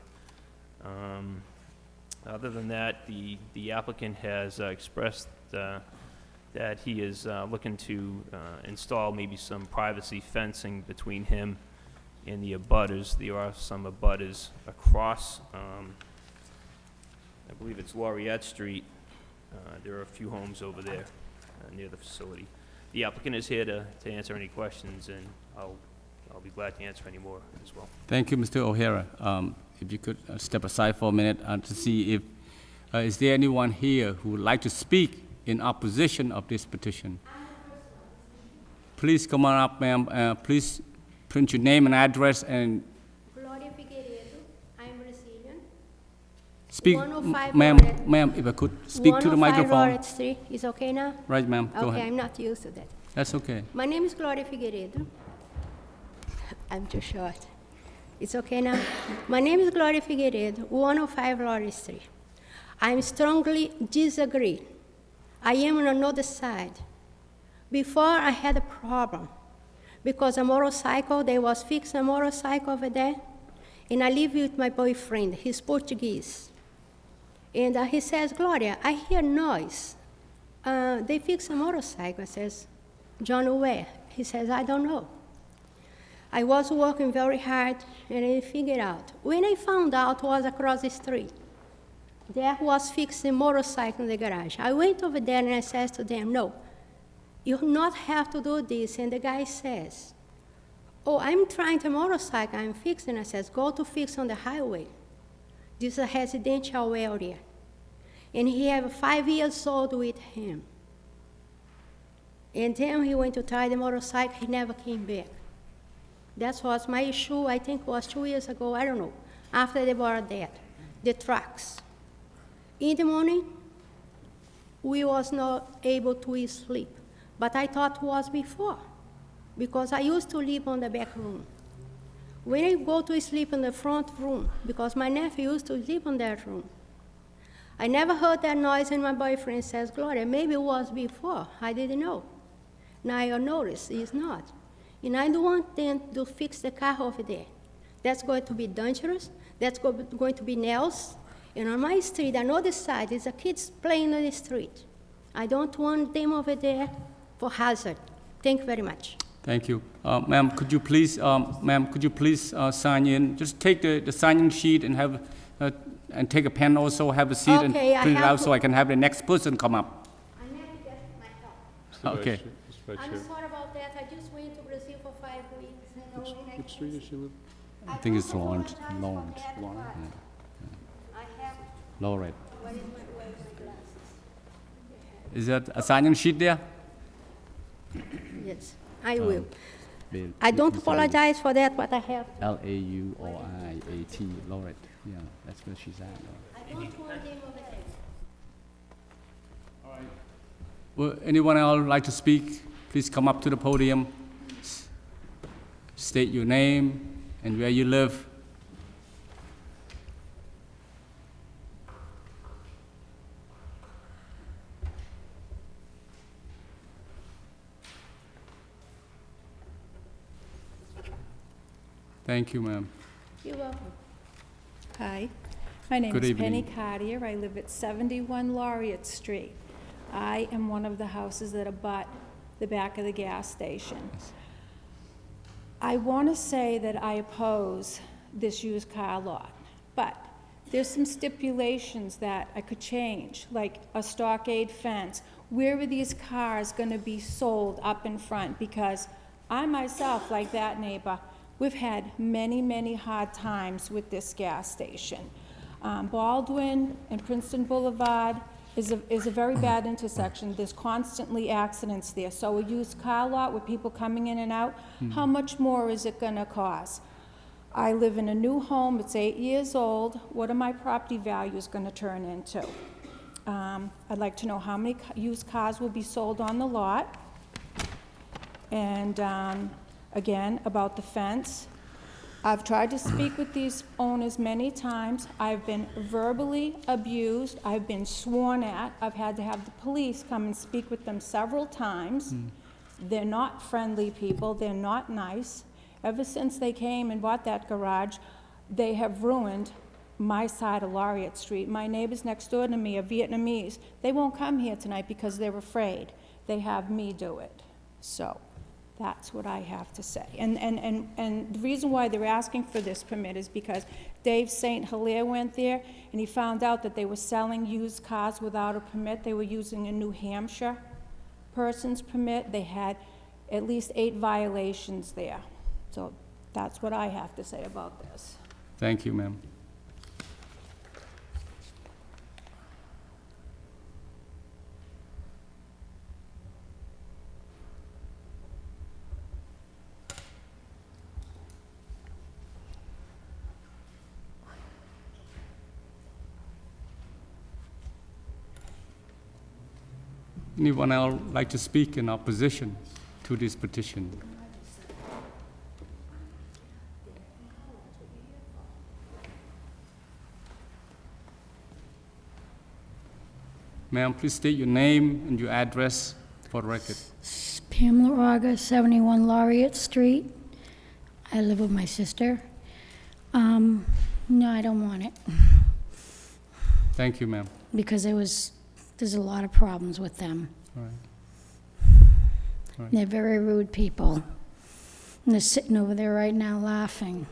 [SPEAKER 10] Other than that, the applicant has expressed that he is looking to install maybe some privacy fencing between him and the abutters. There are some abutters across, I believe it's Laureate Street. There are a few homes over there near the facility. The applicant is here to answer any questions, and I'll be glad to answer any more as well.
[SPEAKER 1] Thank you, Mr. O'Hara. If you could step aside for a minute to see if, is there anyone here who would like to speak in opposition of this petition? Please come on up, ma'am. Please print your name and address and
[SPEAKER 11] Gloria Figueiredo, I'm Brazilian.
[SPEAKER 1] speak,
[SPEAKER 11] 105
[SPEAKER 1] ma'am,
[SPEAKER 11] Laureate-
[SPEAKER 1] ma'am, if I could speak to the
[SPEAKER 11] 105
[SPEAKER 1] microphone.
[SPEAKER 11] Laureate Street, is okay now?
[SPEAKER 1] Right, ma'am, go
[SPEAKER 11] Okay,
[SPEAKER 1] ahead.
[SPEAKER 11] I'm not used to that.
[SPEAKER 1] That's okay.
[SPEAKER 11] My name is Gloria Figueiredo. I'm too short. It's okay now? My name is Gloria Figueiredo, 105 Laureate Street. I strongly disagree. I am on another side. Before I had a problem because a motorcycle, they was fixing a motorcycle over there, and I live with my boyfriend, he's Portuguese. And he says, Gloria, I hear noise. They fix a motorcycle. I says, John, where? He says, I don't know. I was working very hard, and I figured out. When I found out was across the street, there was fixing a motorcycle in the garage. I went over there and I said to them, no, you not have to do this. And the guy says, oh, I'm trying to motorcycle, I'm fixing. I says, go to fix on the highway. This is a residential area. And he have 5 years old with him. And then he went to try the motorcycle, he never came back. That was my issue, I think it was 2 years ago, I don't know, after they bought that, the trucks. In the morning, we was not able to sleep, but I thought it was before, because I used to live on the back room. When I go to sleep in the front room, because my nephew used to sleep in that room, I never heard that noise, and my boyfriend says, Gloria, maybe it was before, I didn't know. Now I notice it's not. And I don't want them to fix the car over there. That's going to be dangerous, that's going to be nails. And on my street, another side, is a kids playing on the street. I don't want them over there for hazard. Thank you very much.
[SPEAKER 1] Thank you. Ma'am, could you please, sign in? Just take the signing sheet and have, and take a pen also, have a seat and
[SPEAKER 11] Okay, I
[SPEAKER 1] print it
[SPEAKER 11] have
[SPEAKER 1] out so I can have the next person come up.
[SPEAKER 11] I never get my help.
[SPEAKER 1] Okay.
[SPEAKER 11] I'm sorry about that. I just went to Brazil for 5 weeks. And when
[SPEAKER 6] Which street does she live?
[SPEAKER 1] I think it's Lawrence.
[SPEAKER 11] I have,
[SPEAKER 1] Laureate.
[SPEAKER 11] where is my glasses?
[SPEAKER 1] Is that a signing sheet there?
[SPEAKER 11] Yes, I will.
[SPEAKER 1] Bill-
[SPEAKER 11] I don't
[SPEAKER 1] Mr.
[SPEAKER 11] apologize for that, but I have.
[SPEAKER 1] Laureate, Laureate. Yeah, that's where she's at.
[SPEAKER 11] I don't want them over there.
[SPEAKER 1] Well, anyone else like to speak? Please come up to the podium. State your name and where you live. Thank you, ma'am.
[SPEAKER 11] You're welcome.
[SPEAKER 12] Hi, my name
[SPEAKER 1] Good
[SPEAKER 12] is Penny
[SPEAKER 1] evening.
[SPEAKER 12] Cartier. I live at 71 Laureate Street. I am one of the houses that abut the back of the gas station. I want to say that I oppose this used car lot, but there's some stipulations that I could change, like a stockade fence. Where are these cars going to be sold up in front? Because I myself, like that neighbor, we've had many, many hard times with this gas station. Baldwin and Princeton Boulevard is a very bad intersection. There's constantly accidents there. So a used car lot with people coming in and out, how much more is it gonna cost? I live in a new home, it's 8 years old. What are my property values gonna turn into? I'd like to know how many used cars will be sold on the lot. And again, about the fence. I've tried to speak with these owners many times. I've been verbally abused. I've been sworn at. I've had to have the police come and speak with them several times. They're not friendly people. They're not nice. Ever since they came and bought that garage, they have ruined my side of Laureate Street. My neighbors next door to me are Vietnamese. They won't come here tonight because they're afraid. They have me do it. So That's what I have to say. And the reason why they're asking for this permit is because Dave St. Hilaire went there, and he found out that they were selling used cars without a permit. They were using a New Hampshire person's permit. They had at least 8 violations there. So that's what I have to say about this.
[SPEAKER 1] Thank you, ma'am. Anyone else like to speak in opposition to this petition? Ma'am, please state your name and your address for the record.
[SPEAKER 13] Pamela Auger, 71 Laureate Street. I live with my sister. No, I don't want it,
[SPEAKER 1] Thank you, ma'am.
[SPEAKER 13] because there's a lot of problems with them.
[SPEAKER 1] All right. Right.
[SPEAKER 13] They're very rude people. And they're sitting over there right now laughing.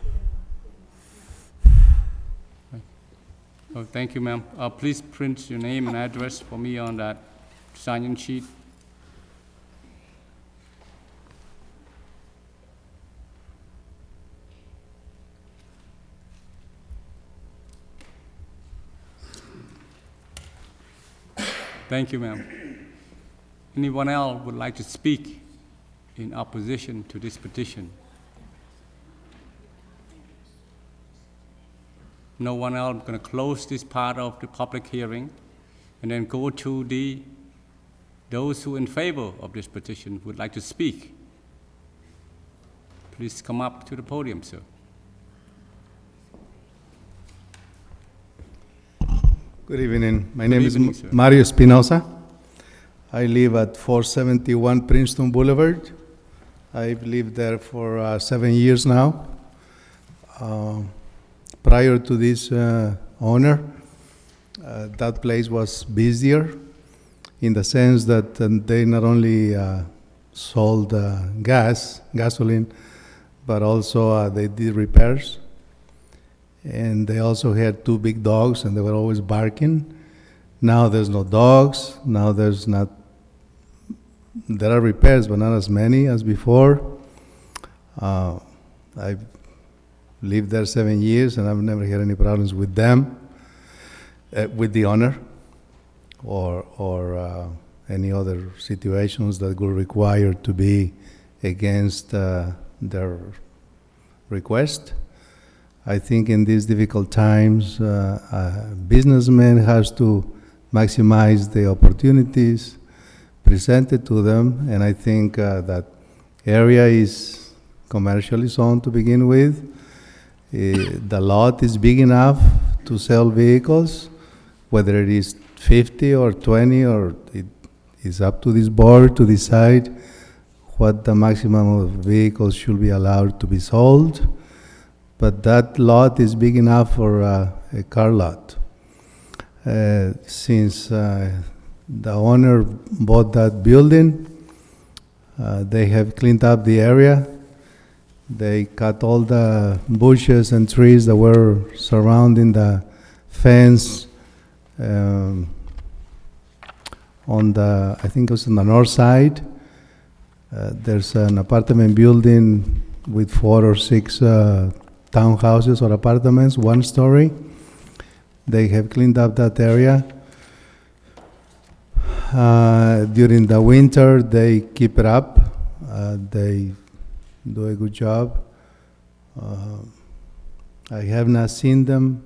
[SPEAKER 1] Oh, thank you, ma'am. Please print your name and address for me on that sign-in sheet. Thank you, ma'am. Anyone else would like to speak in opposition to this petition? No one else. I'm going to close this part of the public hearing and then go to those who in favor of this petition would like to speak. Please come up to the podium, sir.
[SPEAKER 14] Good evening. My
[SPEAKER 1] Good
[SPEAKER 14] name
[SPEAKER 1] evening,
[SPEAKER 14] is
[SPEAKER 1] sir.
[SPEAKER 14] Mario Espinosa. I live at 471 Princeton Boulevard. I've lived there for 7 years now. Prior to this owner, that place was busier in the sense that they not only sold gasoline, but also they did repairs. And they also had 2 big dogs, and they were always barking. Now there's no dogs. Now there are repairs, but not as many as before. I've lived there 7 years, and I've never had any problems with them, with the owner, or any other situations that would require to be against their request. I think in these difficult times, a businessman has to maximize the opportunities presented to them, and I think that area is commercially zoned to begin with. The lot is big enough to sell vehicles, whether it is 50 or 20, or it is up to this board to decide what the maximum of vehicles should be allowed to be sold. But that lot is big enough for a car lot. Since the owner bought that building, they have cleaned up the area. They cut all the bushes and trees that were surrounding the fence on the, I think it was on the north side. There's an apartment building with 4 or 6 townhouses or apartments, 1 story. They have cleaned up that area. During the winter, they keep it up. They do a good job. I have not seen them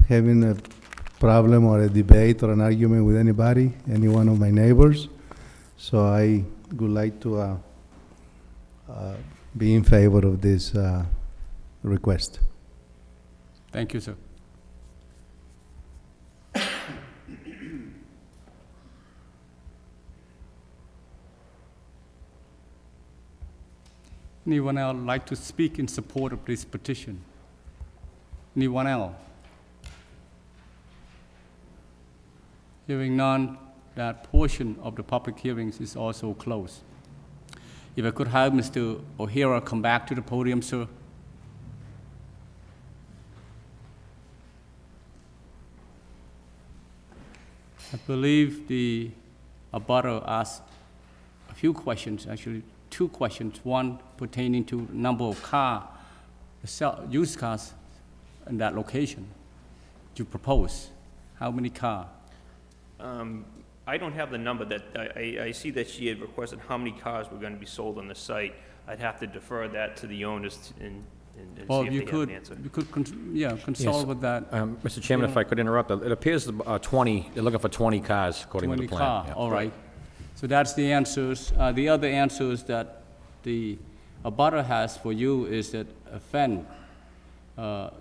[SPEAKER 14] having a problem or a debate or an argument with anybody, any one of my neighbors. So I would like to be in favor of this request.
[SPEAKER 1] Thank you, sir. Anyone else like to speak in support of this petition? Anyone else? Hearing none, that portion of the public hearings is also closed. If I could have Mr. O'Hara come back to the podium, sir. I believe the abutter asked a few questions, actually 2 questions. One pertaining to number of used cars in that location you propose. How many cars?
[SPEAKER 10] I don't have the number that, I see that she had requested how many cars were gonna be sold on the site. I'd have to defer that to the owners and
[SPEAKER 1] Well,
[SPEAKER 10] see
[SPEAKER 1] you
[SPEAKER 10] if they have an
[SPEAKER 1] could,
[SPEAKER 10] answer.
[SPEAKER 1] you could, consult with that.
[SPEAKER 4] Mr. Chairman, if I could interrupt, it appears 20, they're looking for 20 cars according to the
[SPEAKER 1] 20
[SPEAKER 4] plan.
[SPEAKER 1] car,
[SPEAKER 4] Yeah.
[SPEAKER 1] all right. So that's the answers. The other answers that the abutter has for you is that a fence,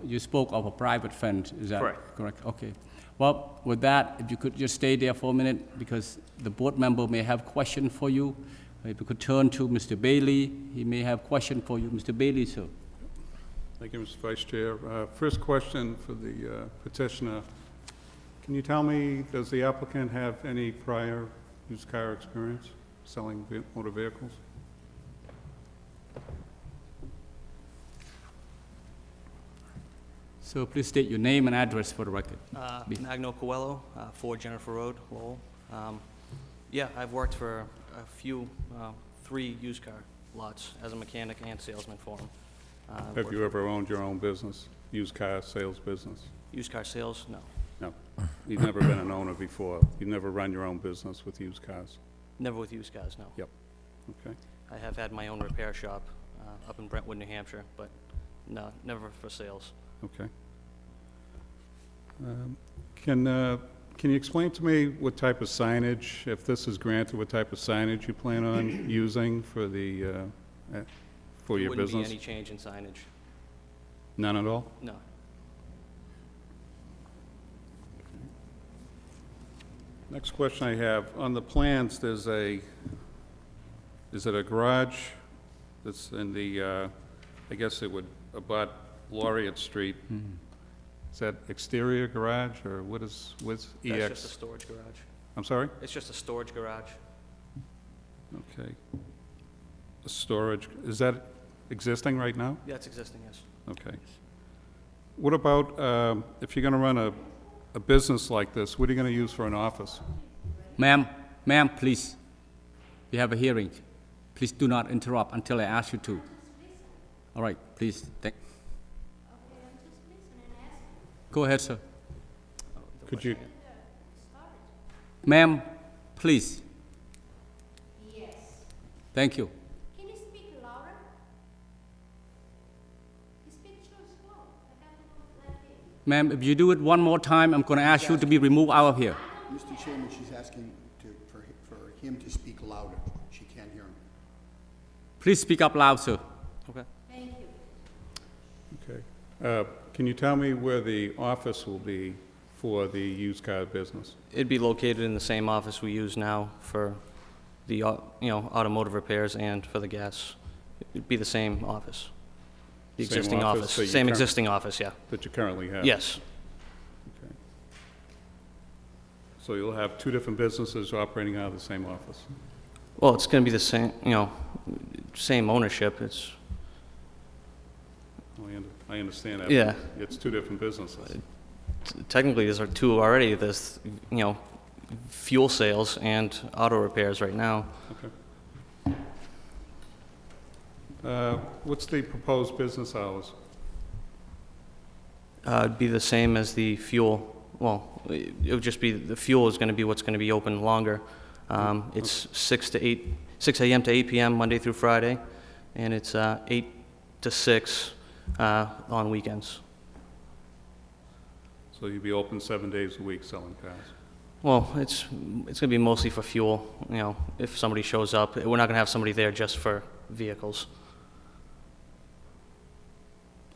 [SPEAKER 1] you spoke of a private fence, is that
[SPEAKER 10] Correct.
[SPEAKER 1] correct? Okay. Well, with that, if you could just stay there for a minute, because the board member may have question for you. If you could turn to Mr. Bailey, he may have question for you. Mr. Bailey, sir.
[SPEAKER 6] Thank you, Mr. Vice Chair. First question for the petitioner. Can you tell me, does the applicant have any prior used car experience selling motor vehicles?
[SPEAKER 1] So please state your name and address for the record.
[SPEAKER 15] Magno Coelho, 4 Jennifer Road, Lowell. Yeah, I've worked for a few, 3 used car lots as a mechanic and salesman for them.
[SPEAKER 6] Have you ever owned your own business, used car sales business?
[SPEAKER 15] Used car sales? No.
[SPEAKER 6] No. You've never been an owner before? You've never run your own business with used cars?
[SPEAKER 15] Never with used cars, no.
[SPEAKER 6] Yep. Okay.
[SPEAKER 15] I have had my own repair shop up in Brentwood, New Hampshire, but no, never for sales.
[SPEAKER 6] Okay. Can you explain to me what type of signage, if this is granted, what type of signage you plan on using for the, for your business?
[SPEAKER 15] There wouldn't be any change in signage.
[SPEAKER 6] None at all?
[SPEAKER 15] No.
[SPEAKER 6] Next question I have, on the plans, there's is it a garage that's in the, I guess it would abut Laureate Street? Is that exterior garage, or what's EX?
[SPEAKER 15] That's just a storage garage.
[SPEAKER 6] I'm sorry?
[SPEAKER 15] It's just a storage garage.
[SPEAKER 6] Okay. A storage, is that existing right now?
[SPEAKER 15] Yeah, it's existing, yes.
[SPEAKER 6] Okay. What about, if you're gonna run a business like this, what are you gonna use for an office?
[SPEAKER 1] Ma'am, please. We have a hearing. Please do not interrupt until I ask you to. All right, please. Go ahead, sir.
[SPEAKER 6] Could you,
[SPEAKER 1] Ma'am, please. Yes. Thank you.
[SPEAKER 11] Can you speak louder? You speak too slow. I can't let it.
[SPEAKER 1] Ma'am, if you do it one more time, I'm going to ask you to be removed out of here.
[SPEAKER 3] Mr. Chairman, she's asking for him to speak louder. She can't hear him.
[SPEAKER 1] Please speak up loud, sir.
[SPEAKER 15] Okay.
[SPEAKER 11] Thank you.
[SPEAKER 6] okay. Can you tell me where the office will be for the used car business?
[SPEAKER 15] It'd be located in the same office we use now for the, automotive repairs and for the gas. It'd be the same office. The
[SPEAKER 6] Same
[SPEAKER 15] existing
[SPEAKER 6] office
[SPEAKER 15] office.
[SPEAKER 6] that you
[SPEAKER 15] Same
[SPEAKER 6] curr-
[SPEAKER 15] existing office, yeah.
[SPEAKER 6] That you currently have?
[SPEAKER 15] Yes.
[SPEAKER 6] Okay. So you'll have 2 different businesses operating out of the same office?
[SPEAKER 15] Well, it's gonna be the same, same ownership. It's,
[SPEAKER 6] I understand that.
[SPEAKER 15] Yeah.
[SPEAKER 6] It's 2 different businesses.
[SPEAKER 15] technically, there's 2 already. There's, fuel sales and auto repairs right now.
[SPEAKER 6] Okay. What's the proposed business hours?
[SPEAKER 15] It'd be the same as the fuel. Well, it would just be, the fuel is gonna be what's gonna be open longer. It's 6 a.m. to 8 p.m. Monday through Friday, and it's 8 to 6 on weekends.
[SPEAKER 6] So you'll be open 7 days a week selling cars?
[SPEAKER 15] Well, it's gonna be mostly for fuel. If somebody shows up, we're not gonna have somebody there just for vehicles.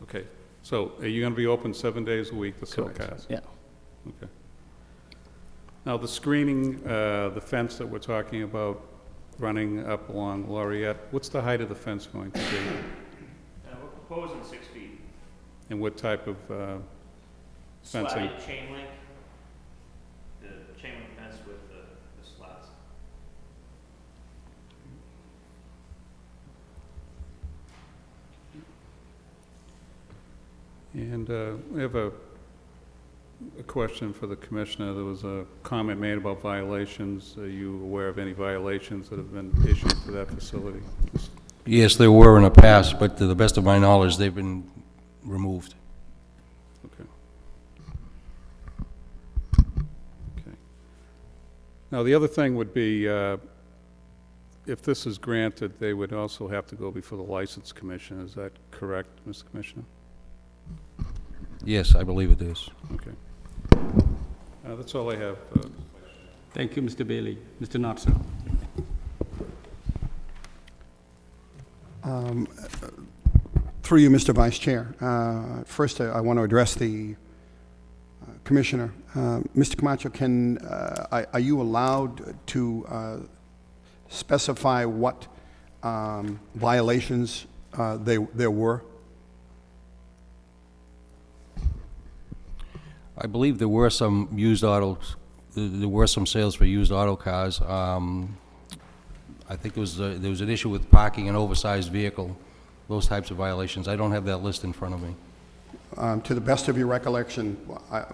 [SPEAKER 6] Okay. So are you going to be open 7 days a week to sell cars?
[SPEAKER 15] Yeah.
[SPEAKER 6] Okay. Now, the screening, the fence that we're talking about running up along Laureate, what's the height of the fence going to be?
[SPEAKER 10] We're proposing 6 feet.
[SPEAKER 6] And what type of fencing?
[SPEAKER 10] Slatted chain link. The chain link fence with the slats.
[SPEAKER 6] And we have a question for the commissioner. There was a comment made about violations. Are you aware of any violations that have been issued to that facility?
[SPEAKER 5] Yes, there were in the past, but to the best of my knowledge, they've been removed.
[SPEAKER 6] Okay. Okay. Now, the other thing would be, if this is granted, they would also have to go before the License Commission. Is that correct, Mr. Commissioner?
[SPEAKER 5] Yes, I believe it is.
[SPEAKER 6] Okay. That's all I have.
[SPEAKER 1] Thank you, Mr. Bailey. Mr. Knotzer.
[SPEAKER 3] Through you, Mr. Vice Chair. First, I want to address the Commissioner. Mr. Camacho, are you allowed to specify what violations there were?
[SPEAKER 5] I believe there were some used autos, there were some sales for used auto cars. I think there was an issue with parking an oversized vehicle, those types of violations. I don't have that list in front of me.
[SPEAKER 3] To the best of your recollection,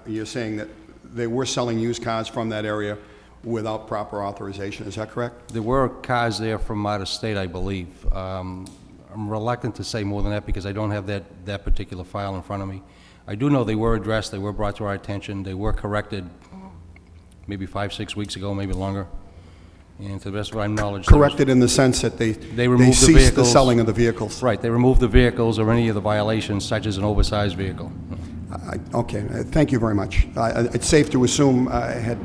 [SPEAKER 3] you're saying that they were selling used cars from that area without proper authorization. Is that correct?
[SPEAKER 5] There were cars there from out of state, I believe. I'm reluctant to say more than that because I don't have that particular file in front of me. I do know they were addressed, they were brought to our attention, they were corrected maybe 5-6 weeks ago, maybe longer. And to the best of my knowledge...
[SPEAKER 3] Corrected in the sense that they
[SPEAKER 5] removed the
[SPEAKER 3] ceased
[SPEAKER 5] vehicles,
[SPEAKER 3] the selling of the vehicles.
[SPEAKER 5] Right, they removed the vehicles or any of the violations, such as an oversized vehicle.
[SPEAKER 3] Okay, thank you very much. It's safe to assume had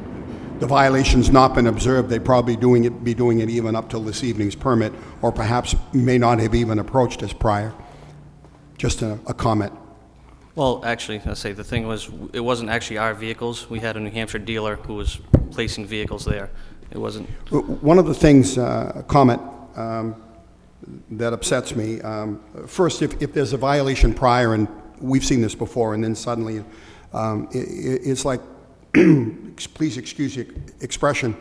[SPEAKER 3] the violations not been observed, they'd probably be doing it even up till this evening's permit, or perhaps may not have even approached us prior. Just a comment.
[SPEAKER 15] Well, actually, I'll say the thing was, it wasn't actually our vehicles. We had a New Hampshire dealer who was placing vehicles there. It wasn't...
[SPEAKER 3] One of the things, comment, that upsets me, first, if there's a violation prior, and we've seen this before, and then suddenly it's like, please excuse the expression,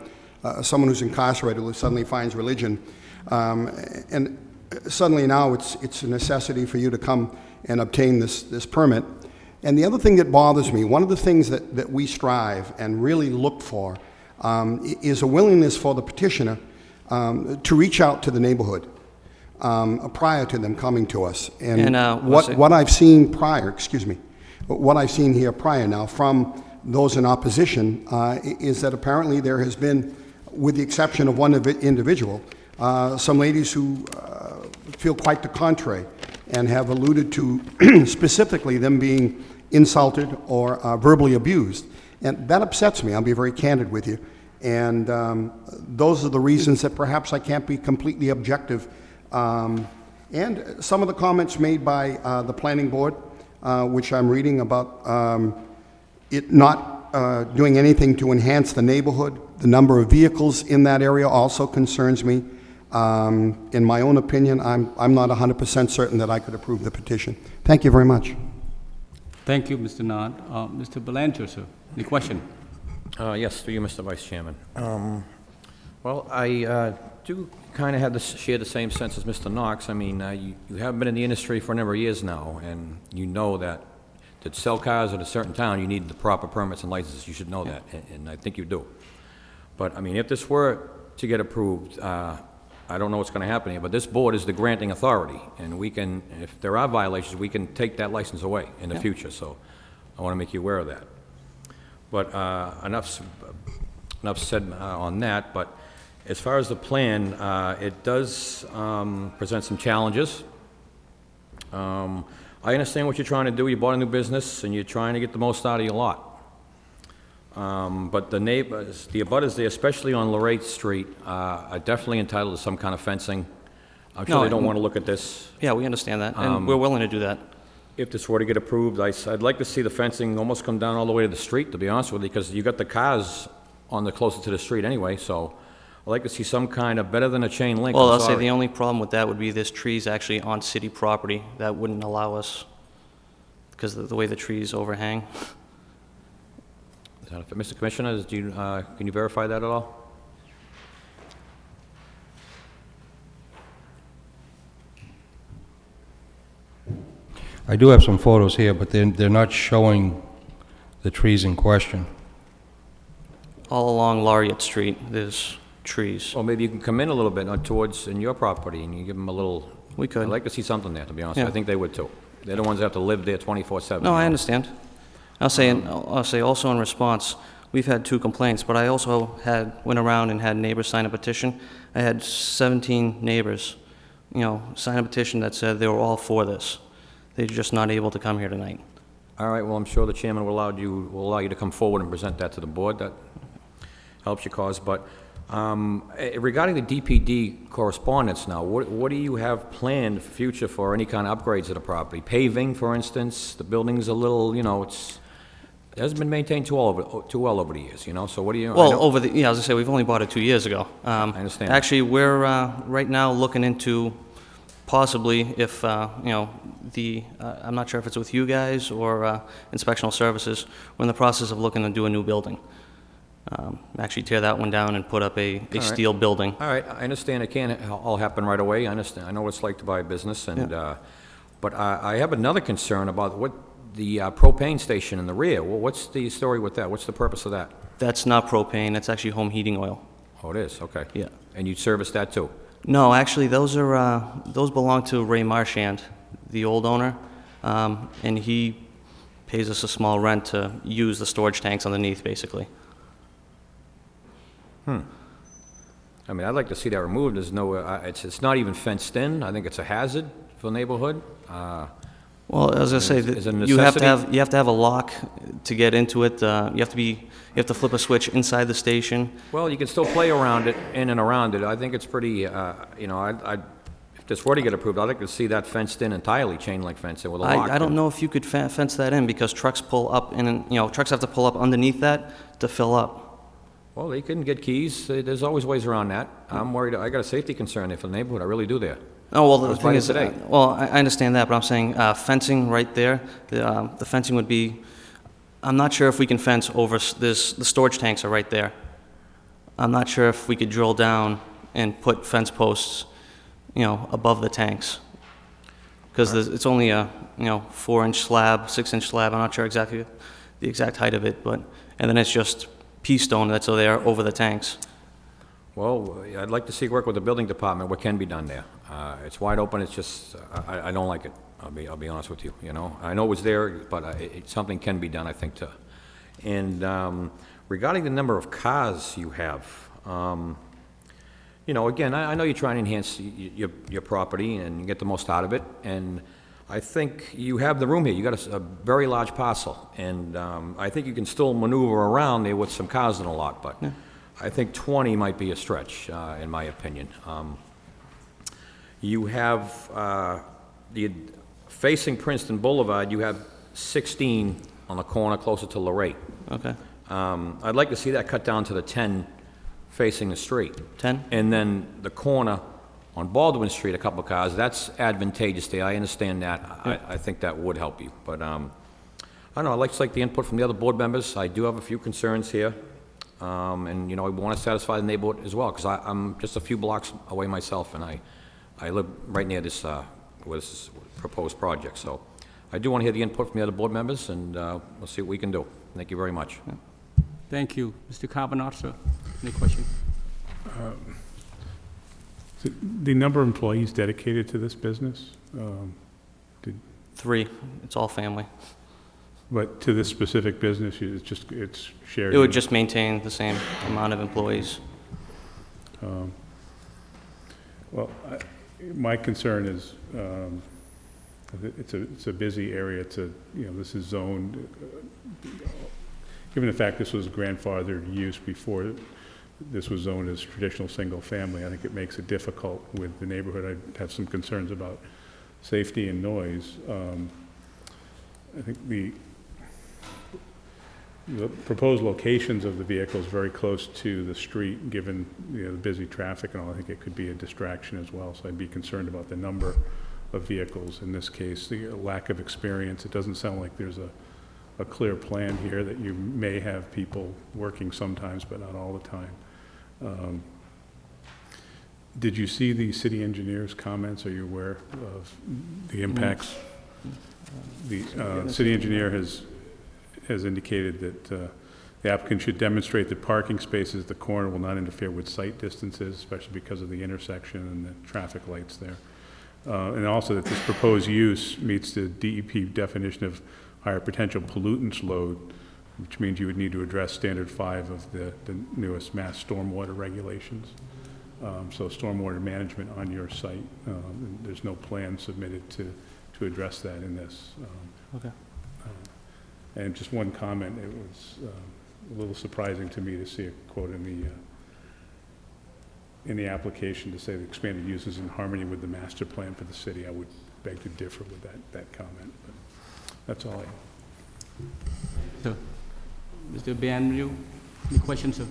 [SPEAKER 3] someone who's incarcerated who suddenly finds religion, and suddenly now it's a necessity for you to come and obtain this permit. And the other thing that bothers me, one of the things that we strive and really look for is a willingness for the petitioner to reach out to the neighborhood prior to them coming to us. And what I've seen prior, excuse me, what I've seen here prior now from those in opposition is that apparently there has been, with the exception of one individual, some ladies who feel quite the contrary and have alluded to specifically them being insulted or verbally abused. And that upsets me. I'll be very candid with you. And those are the reasons that perhaps I can't be completely objective. And some of the comments made by the planning board, which I'm reading about it not doing anything to enhance the neighborhood, the number of vehicles in that area also concerns me. In my own opinion, I'm not 100% certain that I could approve the petition. Thank you very much.
[SPEAKER 1] Thank you, Mr. Nod. Mr. Belanger, sir, any question?
[SPEAKER 4] Yes, through you, Mr. Vice Chairman. Well, I do kind of share the same sense as Mr. Knox. I mean, you have been in the industry for a number of years now, and you know that to sell cars at a certain town, you need the proper permits and licenses. You should know that, and I think you do. But, I mean, if this were to get approved, I don't know what's going to happen here, but this board is the granting authority, and we can, if there are violations, we can take that license away in the future, so I want to make you aware of that. But enough said on that, but as far as the plan, it does present some challenges. I understand what you're trying to do. You bought a new business, and you're trying to get the most out of your lot. But the neighbors, the abutters there, especially on Lorraine Street, are definitely entitled to some kind of fencing. I'm sure they don't want to look at this.
[SPEAKER 15] Yeah, we understand that, and we're willing to do that.
[SPEAKER 4] If this were to get approved, I'd like to see the fencing almost come down all the way to the street, to be honest with you, because you got the cars on the closer to the street anyway, so I'd like to see some kind of, better than a chain link.
[SPEAKER 15] Well, I'll say the only problem with that would be there's trees actually on city property that wouldn't allow us, because of the way the trees overhang.
[SPEAKER 4] Mr. Commissioner, can you verify that at all?
[SPEAKER 5] I do have some photos here, but they're not showing the trees in question.
[SPEAKER 15] All along Laureate Street, there's trees.
[SPEAKER 4] Well, maybe you can come in a little bit towards, in your property, and you give them a little...
[SPEAKER 15] We could.
[SPEAKER 4] I'd like to see something there, to be honest.
[SPEAKER 15] Yeah.
[SPEAKER 4] I think they would too. They're the ones that have to live there 24/7.
[SPEAKER 15] No, I understand. I'll say also in response, we've had 2 complaints, but I also went around and had neighbors sign a petition. I had 17 neighbors, sign a petition that said they were all for this. They're just not able to come here tonight.
[SPEAKER 4] All right, well, I'm sure the chairman will allow you to come forward and present that to the board. That helps your cause. But regarding the DPD correspondence now, what do you have planned for future for any kind of upgrades to the property? Paving, for instance? The building's a little, it hasn't been maintained too well over the years, so what do you...
[SPEAKER 15] Well, as I say, we've only bought it 2 years ago.
[SPEAKER 4] I understand.
[SPEAKER 15] Actually, we're right now looking into possibly if, I'm not sure if it's with you guys or Inspectional Services, we're in the process of looking to do a new building. Actually tear that one down and put up a steel building.
[SPEAKER 4] All right, I understand it can't all happen right away. I understand. I know what it's like to buy a business, but I have another concern about what the propane station in the rear. Well, what's the story with that? What's the purpose of that?
[SPEAKER 15] That's not propane. That's actually home heating oil.
[SPEAKER 4] Oh, it is? Okay.
[SPEAKER 15] Yeah.
[SPEAKER 4] And you service that too?
[SPEAKER 15] No, actually, those belong to Ray Marchand, the old owner, and he pays us a small rent to use the storage tanks underneath, basically.
[SPEAKER 4] I mean, I'd like to see that removed. There's no, it's not even fenced in. I think it's a hazard for the neighborhood.
[SPEAKER 15] Well, as I say,
[SPEAKER 4] is it a
[SPEAKER 15] you have
[SPEAKER 4] necessity?
[SPEAKER 15] to have a lock to get into it. You have to flip a switch inside the station.
[SPEAKER 4] Well, you can still play around it, in and around it. I think it's pretty, if this were to get approved, I'd like to see that fenced in entirely, chain link fencing with a lock.
[SPEAKER 15] I don't know if you could fence that in because trucks pull up trucks have to pull up underneath that to fill up.
[SPEAKER 4] Well, they couldn't get keys. There's always ways around that. I'm worried. I got a safety concern there for the neighborhood. I really do there.
[SPEAKER 15] Oh, well, the thing is,
[SPEAKER 4] today.
[SPEAKER 15] I understand that, but I'm saying fencing right there, the fencing would be, I'm not sure if we can fence over the storage tanks are right there. I'm not sure if we could drill down and put fence posts, above the tanks. Because it's only a, 4-inch slab, 6-inch slab, I'm not sure exactly the exact height of it, and then it's just pea stone that's there over the tanks.
[SPEAKER 4] Well, I'd like to see work with the building department, what can be done there. It's wide open, it's just, I don't like it, I'll be honest with you, I know it was there, but something can be done, I think, too. And regarding the number of cars you have, again, I know you're trying to enhance your property and get the most out of it, and I think you have the room here. You got a very large parcel, and I think you can still maneuver around there with some cars in a lot, but I think 20 might be a stretch, in my opinion. You have, facing Princeton Boulevard, you have 16 on the corner closer to Lorraine.
[SPEAKER 15] Okay.
[SPEAKER 4] I'd like to see that cut down to the 10 facing the street. 10? And then the corner on Baldwin Street, a couple of cars, that's advantageous there. I understand that. I think that would help you. But, I don't know, I'd like the input from the other board members. I do have a few concerns here. And, I want to satisfy the neighborhood as well, because I'm just a few blocks away myself, and I live right near this, where this is proposed project. So I do want to hear the input from the other board members, and we'll see what we can do. Thank you very much.
[SPEAKER 1] Thank you. Mr. Kavanaugh, sir, any question?
[SPEAKER 6] The number of employees dedicated to this business?
[SPEAKER 15] 3. It's all family.
[SPEAKER 6] But to this specific business, it's shared?
[SPEAKER 15] It would just maintain the same amount of employees.
[SPEAKER 6] Well, my concern is it's a busy area. This is zoned. Given the fact this was grandfathered use before this was zoned as traditional single family, I think it makes it difficult with the neighborhood. I have some concerns about safety and noise. I think the proposed locations of the vehicles very close to the street, given the busy traffic and all, I think it could be a distraction as well. So I'd be concerned about the number of vehicles in this case, the lack of experience. It doesn't sound like there's a clear plan here, that you may have people working sometimes, but not all the time. Did you see the city engineer's comments? Are you aware of the impacts? The city engineer has indicated that the applicant should demonstrate that parking spaces at the corner will not interfere with sight distances, especially because of the intersection and the traffic lights there. And also that this proposed use meets the DEP definition of higher potential pollutants load, which means you would need to address standard 5 of the newest mass stormwater regulations. So stormwater management on your site, there's no plan submitted to address that in this.
[SPEAKER 15] Okay.
[SPEAKER 6] And just one comment, it was a little surprising to me to see a quote in the application to say the expanded use is in harmony with the master plan for the city. I would beg to differ with that comment, but that's all I have.
[SPEAKER 1] So, Mr. Bienvenu, any questions, sir?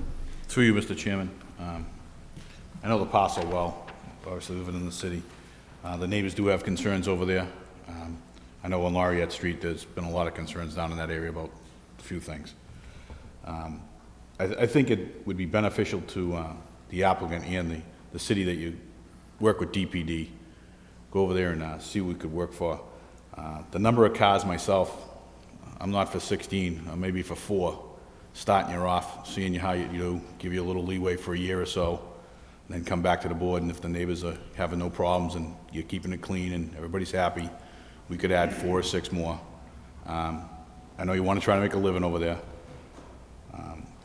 [SPEAKER 7] Through you, Mr. Chairman. I know the parcel well, obviously living in the city. The neighbors do have concerns over there. I know on Laureate Street, there's been a lot of concerns down in that area about a few things. I think it would be beneficial to the applicant and the city that you work with DPD, go over there and see what we could work for. The number of cars myself, I'm not for 16, maybe for 4, starting you off, seeing how you do, give you a little leeway for a year or so, and then come back to the board, and if the neighbors are having no problems and you're keeping it clean and everybody's happy, we could add 4 or 6 more. I know you want to try to make a living over there.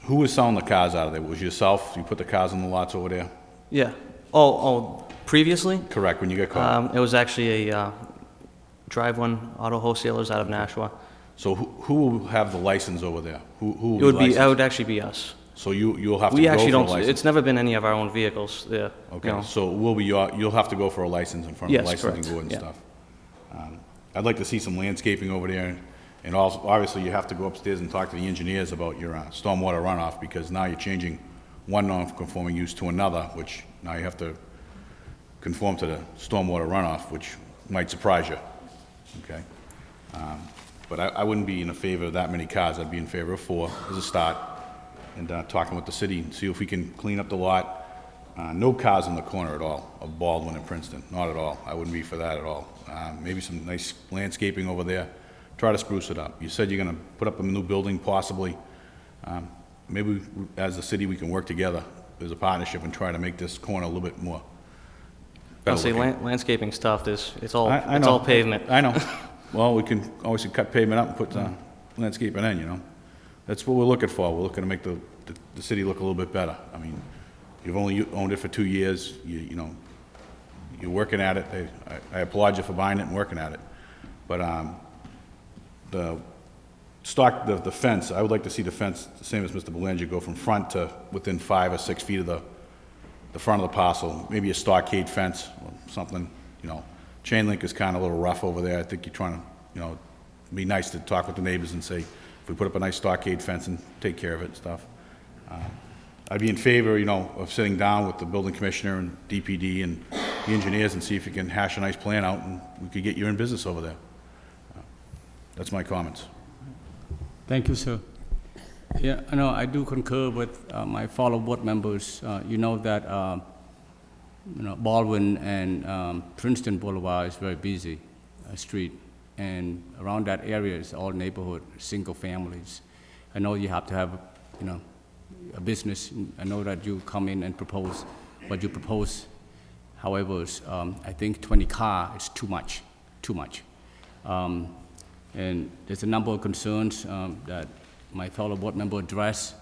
[SPEAKER 7] Who was selling the cars out of there? Was it yourself? You put the cars on the lots over there?
[SPEAKER 15] Yeah. Oh, previously?
[SPEAKER 7] Correct, when you got caught.
[SPEAKER 15] It was actually a Drive One Auto Wholesalers out of Nashua.
[SPEAKER 7] So who will have the license over there? Who will
[SPEAKER 15] It would be,
[SPEAKER 7] licensed?
[SPEAKER 15] it would actually be us.
[SPEAKER 7] So you'll have to
[SPEAKER 15] We
[SPEAKER 7] go
[SPEAKER 15] actually
[SPEAKER 7] for a
[SPEAKER 15] don't,
[SPEAKER 7] license?
[SPEAKER 15] it's never been any of our own vehicles there.
[SPEAKER 7] Okay,
[SPEAKER 15] No.
[SPEAKER 7] so it will be you'll have to go for a license in front of the
[SPEAKER 15] Yes,
[SPEAKER 7] licensing
[SPEAKER 15] correct,
[SPEAKER 7] board and
[SPEAKER 15] yeah.
[SPEAKER 7] stuff. I'd like to see some landscaping over there, and also, obviously, you have to go upstairs and talk to the engineers about your stormwater runoff, because now you're changing one non-conforming use to another, which now you have to conform to the stormwater runoff, which might surprise you, okay? But I wouldn't be in favor of that many cars. I'd be in favor of 4 as a start, and talking with the city and see if we can clean up the lot. No cars in the corner at all of Baldwin and Princeton, not at all. I wouldn't be for that at all. Maybe some nice landscaping over there. Try to spruce it up. You said you're going to put up a new building, possibly. Maybe as a city we can work together as a partnership and try to make this corner a little bit more better
[SPEAKER 15] I'll say
[SPEAKER 7] looking.
[SPEAKER 15] landscaping's tough. It's all
[SPEAKER 7] I
[SPEAKER 15] it's
[SPEAKER 7] know.
[SPEAKER 15] all pavement.
[SPEAKER 7] I know. Well, we can always cut pavement up and put landscaping in, you know. That's what we're looking for. We're looking to make the city look a little bit better. I mean, you've only owned it for 2 years. You know, you're working at it. I applaud you for buying it and working at it. But the fence, I would like to see the fence, the same as Mr. Belanger, go from front to within 5 or 6 feet of the front of the parcel. Maybe a stockade fence or something, you know. Chain link is kind of a little rough over there. I think you're trying to, you know, it'd be nice to talk with the neighbors and say, if we put up a nice stockade fence and take care of it and stuff. I'd be in favor, you know, of sitting down with the building commissioner and DPD and the engineers and see if you can hash a nice plan out and we could get you in business over there. That's my comments.
[SPEAKER 1] Thank you, sir. Yeah, I know, I do concur with my fellow board members. You know that you know, Baldwin and Princeton Boulevard is very busy street, and around that area is all neighborhood, single families. I know you have to have, you know, a business. I know that you come in and propose what you propose. However, I think 20 car is too much. And there's a number of concerns that my fellow board member addressed.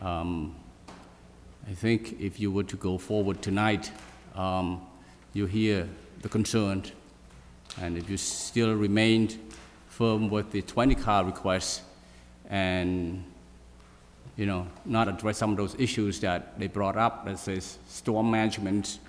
[SPEAKER 1] I think if you were to go forward tonight, you hear the concerns, and if you still remained firm with the 20 car request and, you know, not address some of those issues that they brought up, that says storm management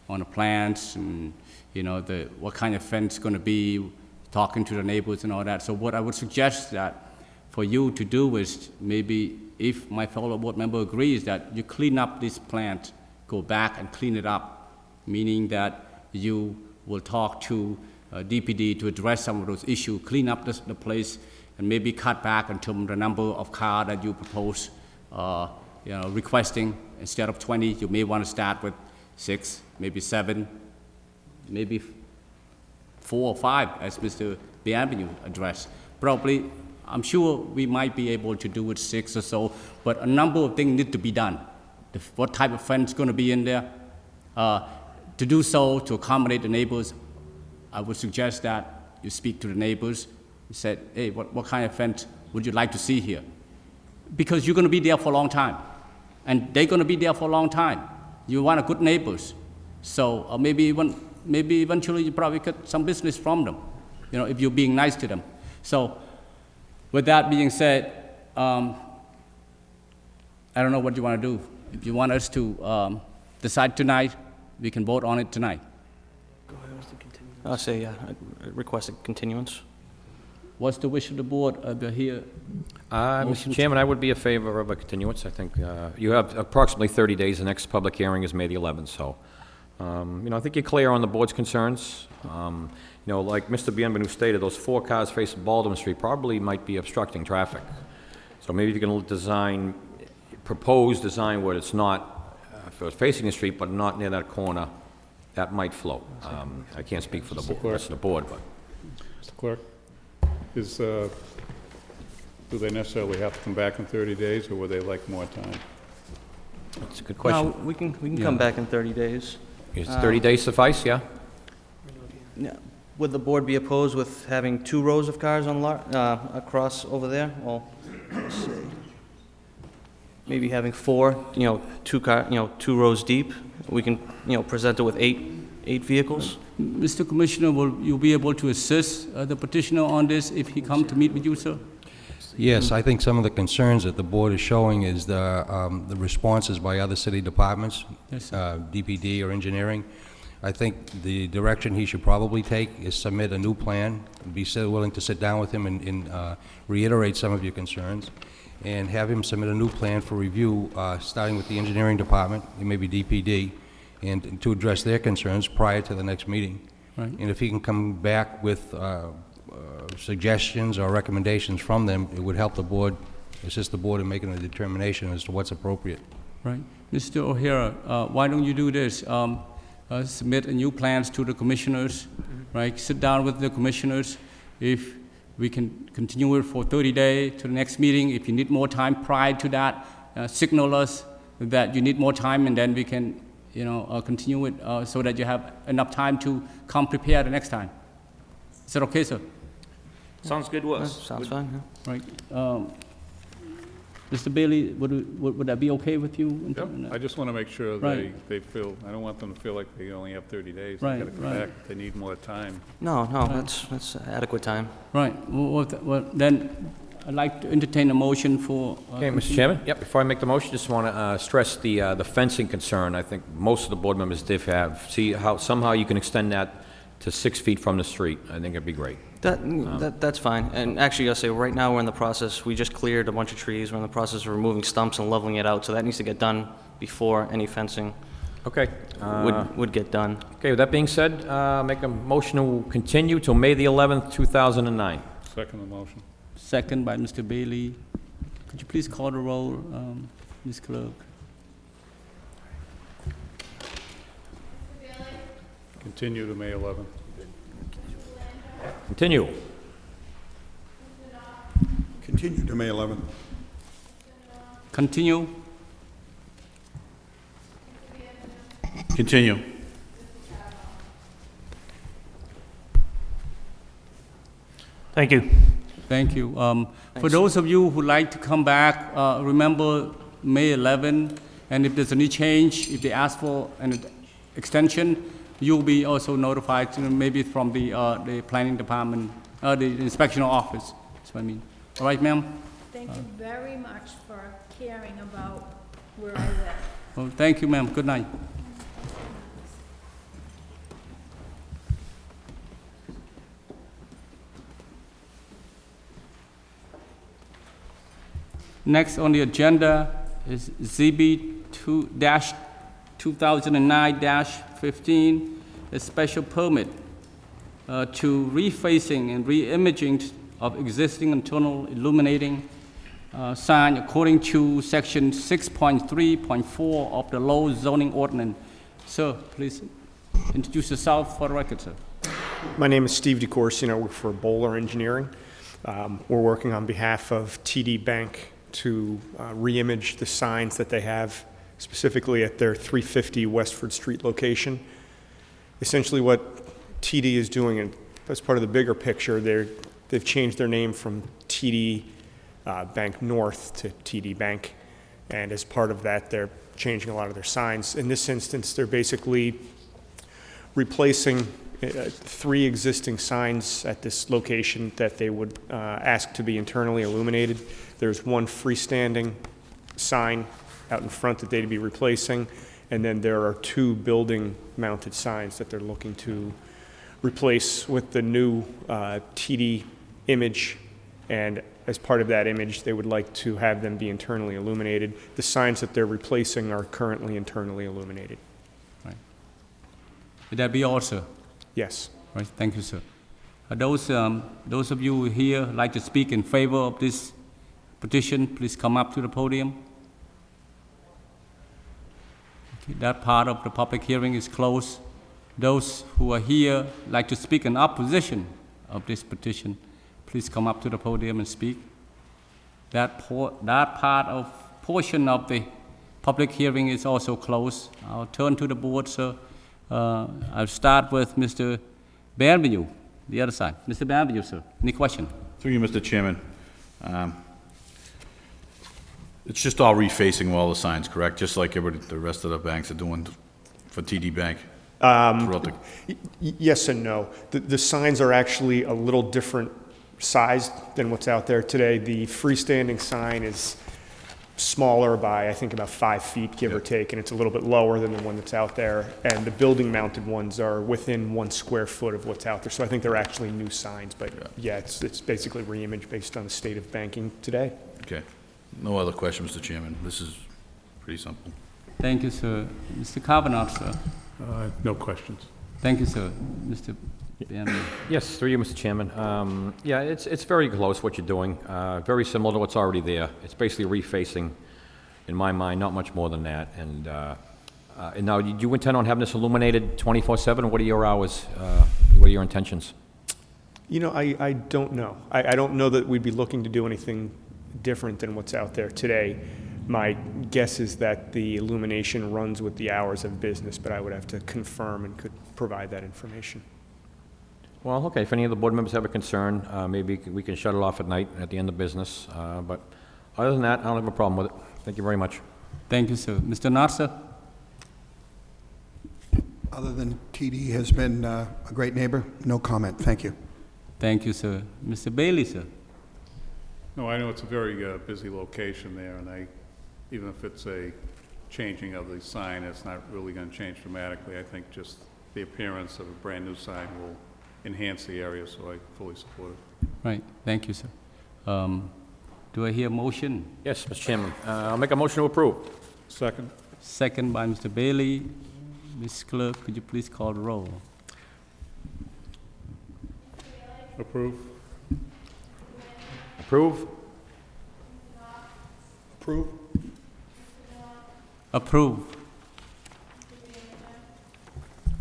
[SPEAKER 1] on the plants, and, you know, what kind of fence going to be, talking to the neighbors and all that. So what I would suggest that for you to do is, maybe if my fellow board member agrees, that you clean up this plant, go back and clean it up, meaning that you will talk to DPD to address some of those issues, clean up the place, and maybe cut back until the number of cars that you propose, you know, requesting. Instead of 20, you may want to start with 6, maybe 7, maybe 4 or 5, as Mr. Bay Avenue address. Probably, I'm sure we might be able to do it 6 or so, but a number of things need to be done. What type of fence going to be in there? To do so, to accommodate the neighbors, I would suggest that you speak to the neighbors. You said, hey, what kind of fence would you like to see here? Because you're going to be there for a long time, and they're going to be there for a long time. You want a good neighbors. So maybe eventually you probably get some business from them, if you're being nice to them. So with that being said, I don't know what you want to do. If you want us to decide tonight, we can vote on it tonight.
[SPEAKER 15] I'll say, I request a continuance.
[SPEAKER 1] What's the wish of the board? Here.
[SPEAKER 4] Mr. Chairman, I would be in favor of a continuance. I think you have approximately 30 days. The next public hearing is May the 11th, so, I think you're clear on the board's concerns. Like Mr. Bienvenu stated, those 4 cars facing Baldwin Street probably might be obstructing traffic. So maybe you can propose design where it's not, if it was facing the street, but not near that corner, that might float. I can't speak for the rest of the board, but.
[SPEAKER 6] Mr. Clerk, do they necessarily have to come back in 30 days, or would they like more time?
[SPEAKER 4] That's a good question.
[SPEAKER 15] No, we can come back in 30 days.
[SPEAKER 4] Is 30 days suffice, yeah?
[SPEAKER 15] Yeah. Would the board be opposed with having 2 rows of cars on across over there? Well, let's see. Maybe having 4, 2 rows deep. We can, present it with 8 vehicles.
[SPEAKER 1] Mr. Commissioner, will you be able to assist the petitioner on this if he comes to meet with you, sir?
[SPEAKER 5] Yes, I think some of the concerns that the board is showing is the responses by other city departments,
[SPEAKER 1] Yes,
[SPEAKER 5] DPD or engineering. I think the direction he should probably take is submit a new plan, be willing to sit down with him and reiterate some of your concerns, and have him submit a new plan for review, starting with the engineering department, and maybe DPD, and to address their concerns prior to the next meeting.
[SPEAKER 1] Right.
[SPEAKER 5] And if he can come back with suggestions or recommendations from them, it would help the board, assist the board in making a determination as to what's appropriate.
[SPEAKER 1] Right. Mr. O'Hara, why don't you do this? Submit a new plans to the commissioners, right? Sit down with the commissioners. If we can continue it for 30 days to the next meeting, if you need more time prior to that, signal us that you need more time, and then we can, continue it so that you have enough time to come prepare the next time. Is that okay, sir?
[SPEAKER 10] Sounds good to us.
[SPEAKER 15] Sounds fine, yeah.
[SPEAKER 1] Right. Mr. Bailey, would that be okay with you?
[SPEAKER 6] Yep. I just want to make sure
[SPEAKER 1] Right.
[SPEAKER 6] they feel, I don't want them to feel like they only have 30 days. They
[SPEAKER 1] Right,
[SPEAKER 6] got to come
[SPEAKER 1] right.
[SPEAKER 6] back if they need more time.
[SPEAKER 15] No, that's adequate time.
[SPEAKER 1] Right. Well, then I'd like to entertain a motion for.
[SPEAKER 4] Okay, Mr. Chairman? Yep, before I make the motion, just want to stress the fencing concern. I think most of the board members did see how somehow you can extend that to 6 feet from the street. I think it'd be great.
[SPEAKER 15] That's fine. And actually, I'll say right now we're in the process, we just cleared a bunch of trees. We're in the process of removing stumps and leveling it out, so that needs to get done before any fencing
[SPEAKER 4] Okay.
[SPEAKER 15] would get done.
[SPEAKER 4] Okay, with that being said, make a motion to continue till May the 11th, 2009.
[SPEAKER 6] Second the motion.
[SPEAKER 1] Second by Mr. Bailey. Could you please call the roll, Ms. Clerk?
[SPEAKER 6] Continue to May 11th.
[SPEAKER 4] Continue.
[SPEAKER 3] Continue to May 11th.
[SPEAKER 1] Continue.
[SPEAKER 7] Continue.
[SPEAKER 10] Thank you.
[SPEAKER 1] Thank you. For those of you who like to come back, remember May 11, and if there's any change, if they ask for an extension, you'll be also notified, maybe from the planning department, the inspection office. That's what I mean. All right, ma'am?
[SPEAKER 12] Thank you very much for caring about where I live.
[SPEAKER 1] Well, thank you, ma'am. Good night. Next on the agenda is ZB 2009-15, a special permit to refacing and re-imaging of existing internal illuminating sign according to section 6.3.4 of the Lowell zoning ordinance. Sir, please introduce yourself for the record, sir.
[SPEAKER 16] My name is Steve DeCourcy, and I work for Bowler Engineering. We're working on behalf of TD Bank to re-image the signs that they have, specifically at their 350 Westford Street location. Essentially what TD is doing, and as part of the bigger picture, they've changed their name from TD Bank North to TD Bank, and as part of that, they're changing a lot of their signs. In this instance, they're basically replacing 3 existing signs at this location that they would ask to be internally illuminated. There's one freestanding sign out in front that they'd be replacing, and then there are 2 building-mounted signs that they're looking to replace with the new TD image, and as part of that image, they would like to have them be internally illuminated. The signs that they're replacing are currently internally illuminated.
[SPEAKER 1] Right. Would that be all, sir?
[SPEAKER 16] Yes.
[SPEAKER 1] Right. Thank you, sir. Those of you here like to speak in favor of this petition, please come up to the podium. Okay, that part of the public hearing is closed. Those who are here like to speak in opposition of this petition, please come up to the podium and speak. That portion of the public hearing is also closed. I'll turn to the board, sir. I'll start with Mr. Banview, the other side. Mr. Banview, sir, any question?
[SPEAKER 7] Through you, Mr. Chairman. It's just all refacing all the signs, correct? Just like the rest of the banks are doing for TD Bank?
[SPEAKER 16] Yes and no. The signs are actually a little different sized than what's out there today. The freestanding sign is smaller by, I think, about 5 feet, give or take, and it's a little bit lower than the one that's out there. And the building-mounted ones are within 1 square foot of what's out there. So I think they're actually new signs, but yeah, it's basically re-image based on the state of banking today.
[SPEAKER 7] Okay. No other questions, Mr. Chairman. This is pretty simple.
[SPEAKER 1] Thank you, sir. Mr. Kavanaugh, sir.
[SPEAKER 6] No questions.
[SPEAKER 1] Thank you, sir. Mr. Banview.
[SPEAKER 4] Yes, through you, Mr. Chairman. Yeah, it's very close what you're doing, very similar to what's already there. It's basically refacing, in my mind, not much more than that. And now, do you intend on having this illuminated 24/7? What are your hours? What are your intentions?
[SPEAKER 16] You know, I don't know. I don't know that we'd be looking to do anything different than what's out there today. My guess is that the illumination runs with the hours of business, but I would have to confirm and could provide that information.
[SPEAKER 4] Well, okay, if any of the board members have a concern, maybe we can shut it off at night at the end of business. But other than that, I don't have a problem with it. Thank you very much.
[SPEAKER 1] Thank you, sir. Mr. Narsa?
[SPEAKER 3] Other than TD has been a great neighbor, no comment. Thank you.
[SPEAKER 1] Thank you, sir. Mr. Bailey, sir?
[SPEAKER 6] No, I know it's a very busy location there, and even if it's a changing of the sign, it's not really going to change dramatically. I think just the appearance of a brand-new sign will enhance the area, so I fully support it.
[SPEAKER 1] Right. Thank you, sir. Do I hear a motion?
[SPEAKER 4] Yes, Mr. Chairman. I'll make a motion to approve.
[SPEAKER 6] Second.
[SPEAKER 1] Second by Mr. Bailey. Ms. Clerk, could you please call the roll?
[SPEAKER 6] Approve.
[SPEAKER 4] Approve.
[SPEAKER 3] Approve.
[SPEAKER 1] Approve.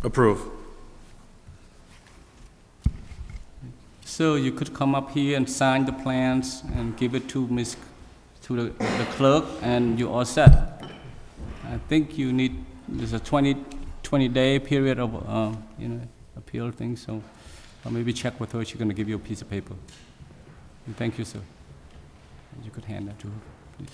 [SPEAKER 7] Approve.
[SPEAKER 1] So you could come up here and sign the plans and give it to the clerk, and you're all set. I think you need, there's a 20-day period of appeal thing, so I'll maybe check with her. She's going to give you a piece of paper. And thank you, sir. You could hand that to her, please.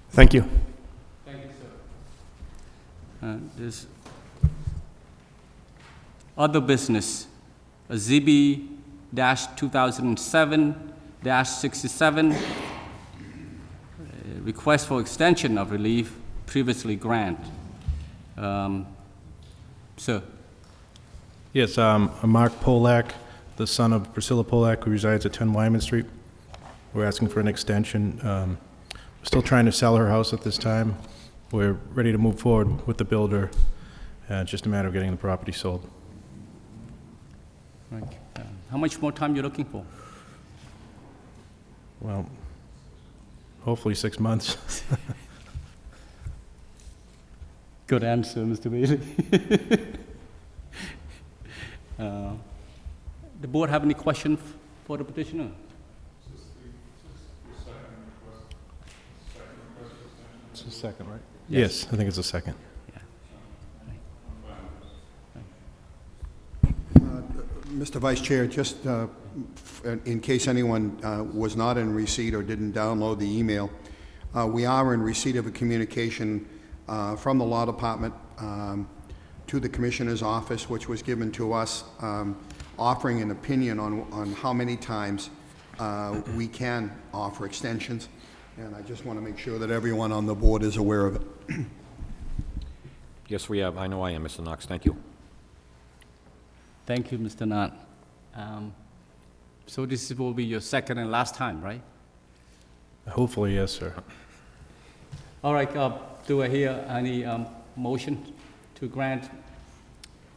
[SPEAKER 16] Thank you.
[SPEAKER 1] Thank you, sir. There's other business, a ZB-2007-67, request for extension of relief previously granted. Sir.
[SPEAKER 17] Yes, I'm Mark Polak, the son of Priscilla Polak, who resides at 10 Wyman Street. We're asking for an extension. We're still trying to sell her house at this time. We're ready to move forward with the builder. It's just a matter of getting the property sold.
[SPEAKER 1] Right. How much more time you looking for?
[SPEAKER 17] Well, hopefully 6 months.
[SPEAKER 1] Good answer, Mr. Bailey. The board have any questions for the petitioner?
[SPEAKER 17] It's a second, right? Yes, I think it's a second.
[SPEAKER 3] Mr. Vice Chair, just in case anyone was not in receipt or didn't download the email, we are in receipt of a communication from the Law Department to the Commissioner's office, which was given to us, offering an opinion on how many times we can offer extensions. And I just want to make sure that everyone on the board is aware of it.
[SPEAKER 4] Yes, we have. I know I am, Mr. Knox. Thank you.
[SPEAKER 1] Thank you, Mr. Knott. So this will be your second and last time, right?
[SPEAKER 17] Hopefully, yes, sir.
[SPEAKER 1] All right, do I hear any motion to grant?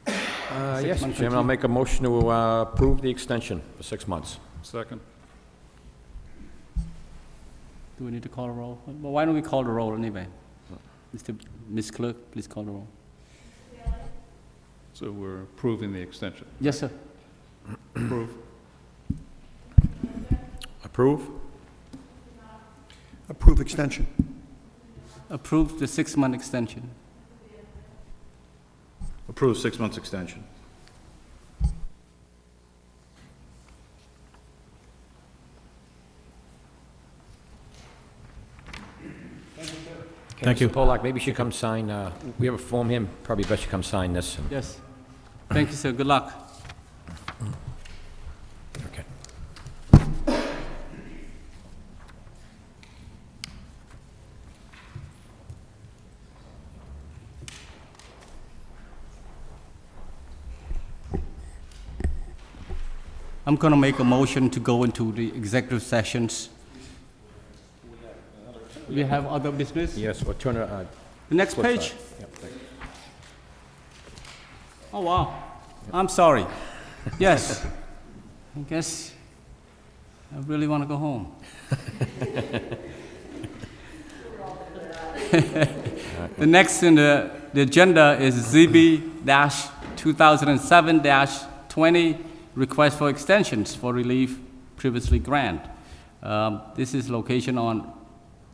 [SPEAKER 4] Yes, Mr. Chairman, I'll make a motion to approve the extension for 6 months.
[SPEAKER 6] Second.
[SPEAKER 1] Do we need to call a roll? Well, why don't we call the roll anyway? Ms. Clerk, please call the roll.
[SPEAKER 6] So we're approving the extension.
[SPEAKER 1] Yes, sir.
[SPEAKER 6] Approve.
[SPEAKER 4] Approve?
[SPEAKER 3] Approve extension.
[SPEAKER 1] Approve the 6-month extension.
[SPEAKER 7] Approve 6 months extension.
[SPEAKER 17] Thank you.
[SPEAKER 4] Mr. Polak, maybe you should come sign, we have a form here, probably best you come sign this.
[SPEAKER 1] Yes. Thank you, sir. Good luck.
[SPEAKER 4] Okay.
[SPEAKER 1] I'm going to make a motion to go into the executive sessions. We have other business?
[SPEAKER 4] Yes, or turn it,
[SPEAKER 1] The next
[SPEAKER 4] flip
[SPEAKER 1] page?
[SPEAKER 4] side. Yep, thank you.
[SPEAKER 1] Oh, wow. I'm sorry. Yes. I guess I really want to go home. The next in the agenda is ZB-2007-20, request for extensions for relief previously granted. This is location on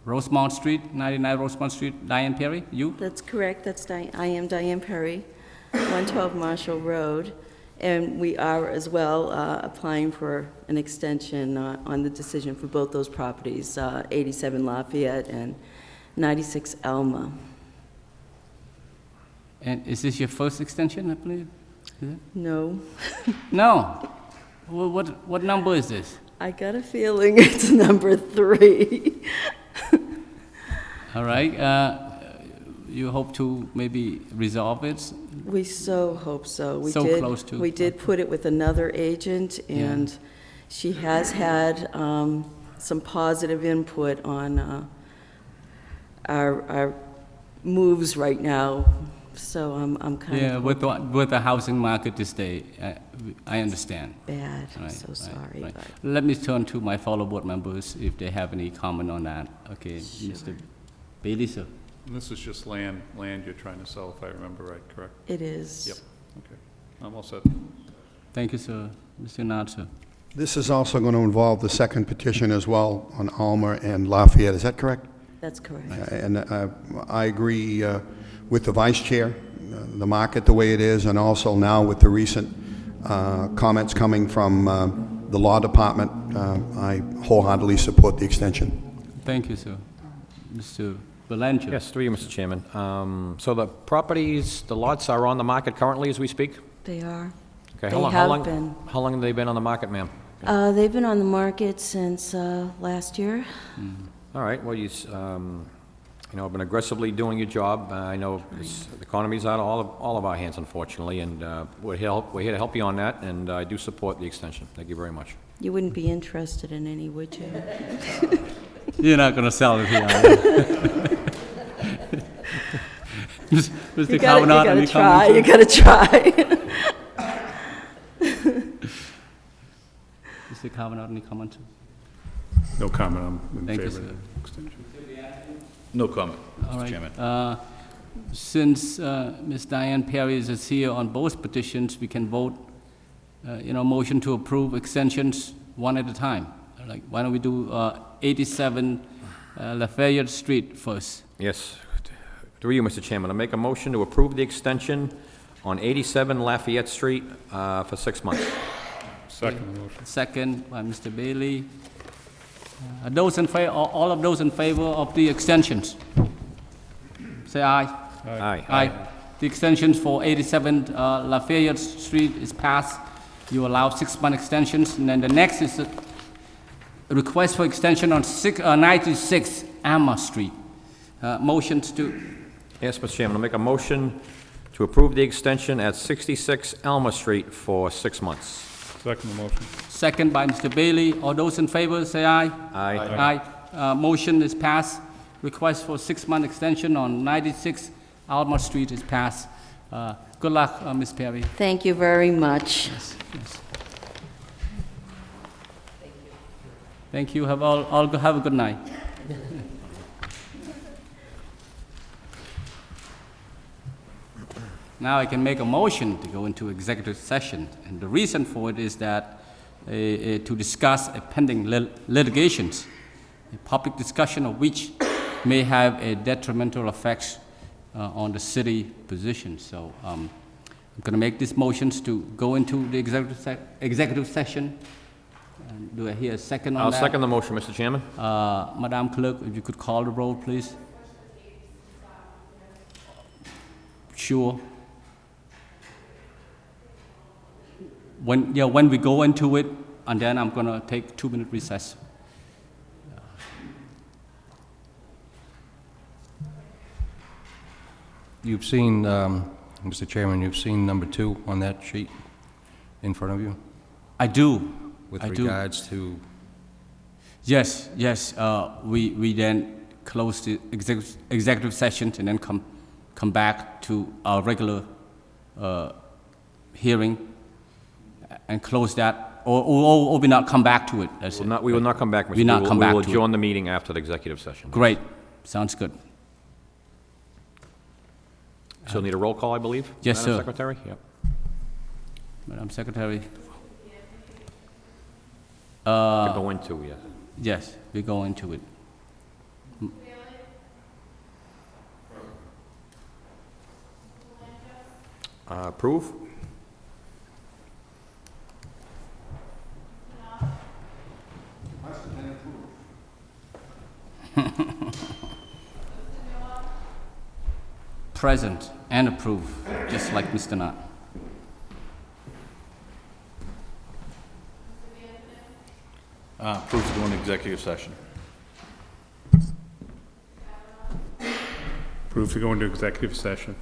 [SPEAKER 1] Rosemont Street, 99 Rosemont Street. Diane Perry, you?
[SPEAKER 18] That's correct. I am Diane Perry, 112 Marshall Road. And we are as well applying for an extension on the decision for both those properties, 87 Lafayette and 96 Elma.
[SPEAKER 1] And is this your first extension, I believe? Is it?
[SPEAKER 18] No.
[SPEAKER 1] No. Well, what number is this?
[SPEAKER 18] I got a feeling it's number 3.
[SPEAKER 1] All right. You hope to maybe resolve it?
[SPEAKER 18] We so hope so.
[SPEAKER 1] Close to.
[SPEAKER 18] We did put it with another agent, and she has had some positive input on our moves right now. So I'm kind of
[SPEAKER 1] with the housing market this day, I understand.
[SPEAKER 18] Bad. I'm so sorry.
[SPEAKER 1] Right.
[SPEAKER 18] But
[SPEAKER 1] Let me turn to my fellow board members if they have any comment on that. Okay,
[SPEAKER 18] Sure.
[SPEAKER 1] Mr. Bailey, sir.
[SPEAKER 6] And this is just land you're trying to sell, if I remember right, correct?
[SPEAKER 18] it is.
[SPEAKER 6] Yep, okay. I'm all set.
[SPEAKER 1] Thank you, sir. Mr. Nod, sir.
[SPEAKER 3] This is also going to involve the second petition as well on Almer and Lafayette. Is that correct?
[SPEAKER 18] That's correct.
[SPEAKER 3] And I agree with the vice chair, the market the way it is, and also now with the recent comments coming from the law department, I wholeheartedly support the extension.
[SPEAKER 1] Thank you, sir. Mr. Belanger.
[SPEAKER 4] Yes, through you, Mr. Chairman. So the properties, the lots are on the market currently as we speak?
[SPEAKER 18] They are.
[SPEAKER 4] Okay,
[SPEAKER 18] They
[SPEAKER 4] how
[SPEAKER 18] have
[SPEAKER 4] long
[SPEAKER 18] been.
[SPEAKER 4] How long have they been on the market, ma'am?
[SPEAKER 18] They've been on the market since last year.
[SPEAKER 4] All right, well, you've been aggressively doing your job. I know the economy's out of all of our hands, unfortunately, and we're here to help you on that, and I do support the extension. Thank you very much.
[SPEAKER 18] You wouldn't be interested in any, would you?
[SPEAKER 1] You're not going to sell it here, are you? Mr. Kavanaugh, any comment, sir?
[SPEAKER 18] You gotta try.
[SPEAKER 1] Mr. Kavanaugh, any comment?
[SPEAKER 6] No comment, I'm in
[SPEAKER 1] Thank you,
[SPEAKER 6] favor of
[SPEAKER 1] sir.
[SPEAKER 6] the extension.
[SPEAKER 7] No comment,
[SPEAKER 1] All
[SPEAKER 7] Mr.
[SPEAKER 1] right.
[SPEAKER 7] Chairman.
[SPEAKER 1] Since Ms. Diane Perry is here on both petitions, we can vote, motion to approve extensions one at a time. Like, why don't we do 87 Lafayette Street first?
[SPEAKER 4] Yes, through you, Mr. Chairman, I make a motion to approve the extension on 87 Lafayette Street for 6 months.
[SPEAKER 6] Second motion.
[SPEAKER 1] Second by Mr. Bailey. Those in favor, all of those in favor of the extensions? Say aye.
[SPEAKER 4] Aye.
[SPEAKER 1] Aye. The extensions for 87 Lafayette Street is passed. You allow 6-month extensions. And then the next is a request for extension on 96 Alma Street. Motions to...
[SPEAKER 4] Yes, Mr. Chairman, I'll make a motion to approve the extension at 66 Alma Street for 6 months.
[SPEAKER 6] Second motion.
[SPEAKER 1] Second by Mr. Bailey. All those in favor, say aye.
[SPEAKER 4] Aye.
[SPEAKER 1] Aye. Motion is passed. Request for 6-month extension on 96 Alma Street is passed. Good luck, Ms. Perry.
[SPEAKER 18] Thank you very much.
[SPEAKER 1] Yes. Thank you. Have a good night. Now I can make a motion to go into executive session, and the reason for it is that to discuss a pending litigations, a public discussion of which may have a detrimental effects on the city position. So I'm going to make these motions to go into the executive session. And do I hear a second on that?
[SPEAKER 4] I'll second the motion, Mr. Chairman.
[SPEAKER 1] Madam Clerk, if you could call the roll, please. Sure. When we go into it, and then I'm going to take 2-minute recess.
[SPEAKER 5] You've seen, Mr. Chairman, you've seen number 2 on that sheet in front of you?
[SPEAKER 1] I do.
[SPEAKER 5] With regards to...
[SPEAKER 1] Yes. We then close the executive sessions and then come back to our regular hearing and close that, or we not come back to it.
[SPEAKER 4] We will not come back, Mr.
[SPEAKER 1] We not come back to it.
[SPEAKER 4] We will adjourn the meeting after the executive session.
[SPEAKER 1] Great. Sounds good.
[SPEAKER 4] So need a roll call, I believe?
[SPEAKER 1] Yes,
[SPEAKER 4] Madam
[SPEAKER 1] sir.
[SPEAKER 4] Secretary? Yep.
[SPEAKER 1] Madam Secretary.
[SPEAKER 4] To go into, yes.
[SPEAKER 1] Yes, we go into it.
[SPEAKER 4] Approve?
[SPEAKER 1] Present and approve, just like Mr. Knott.
[SPEAKER 7] Approve to go into executive session.
[SPEAKER 6] Approve to go into executive session.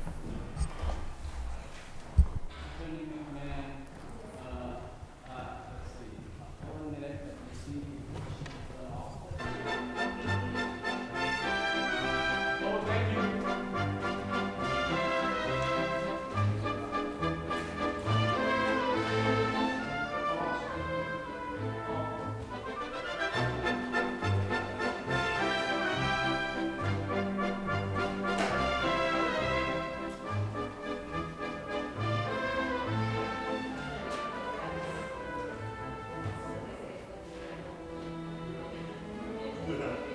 [SPEAKER 3] Good.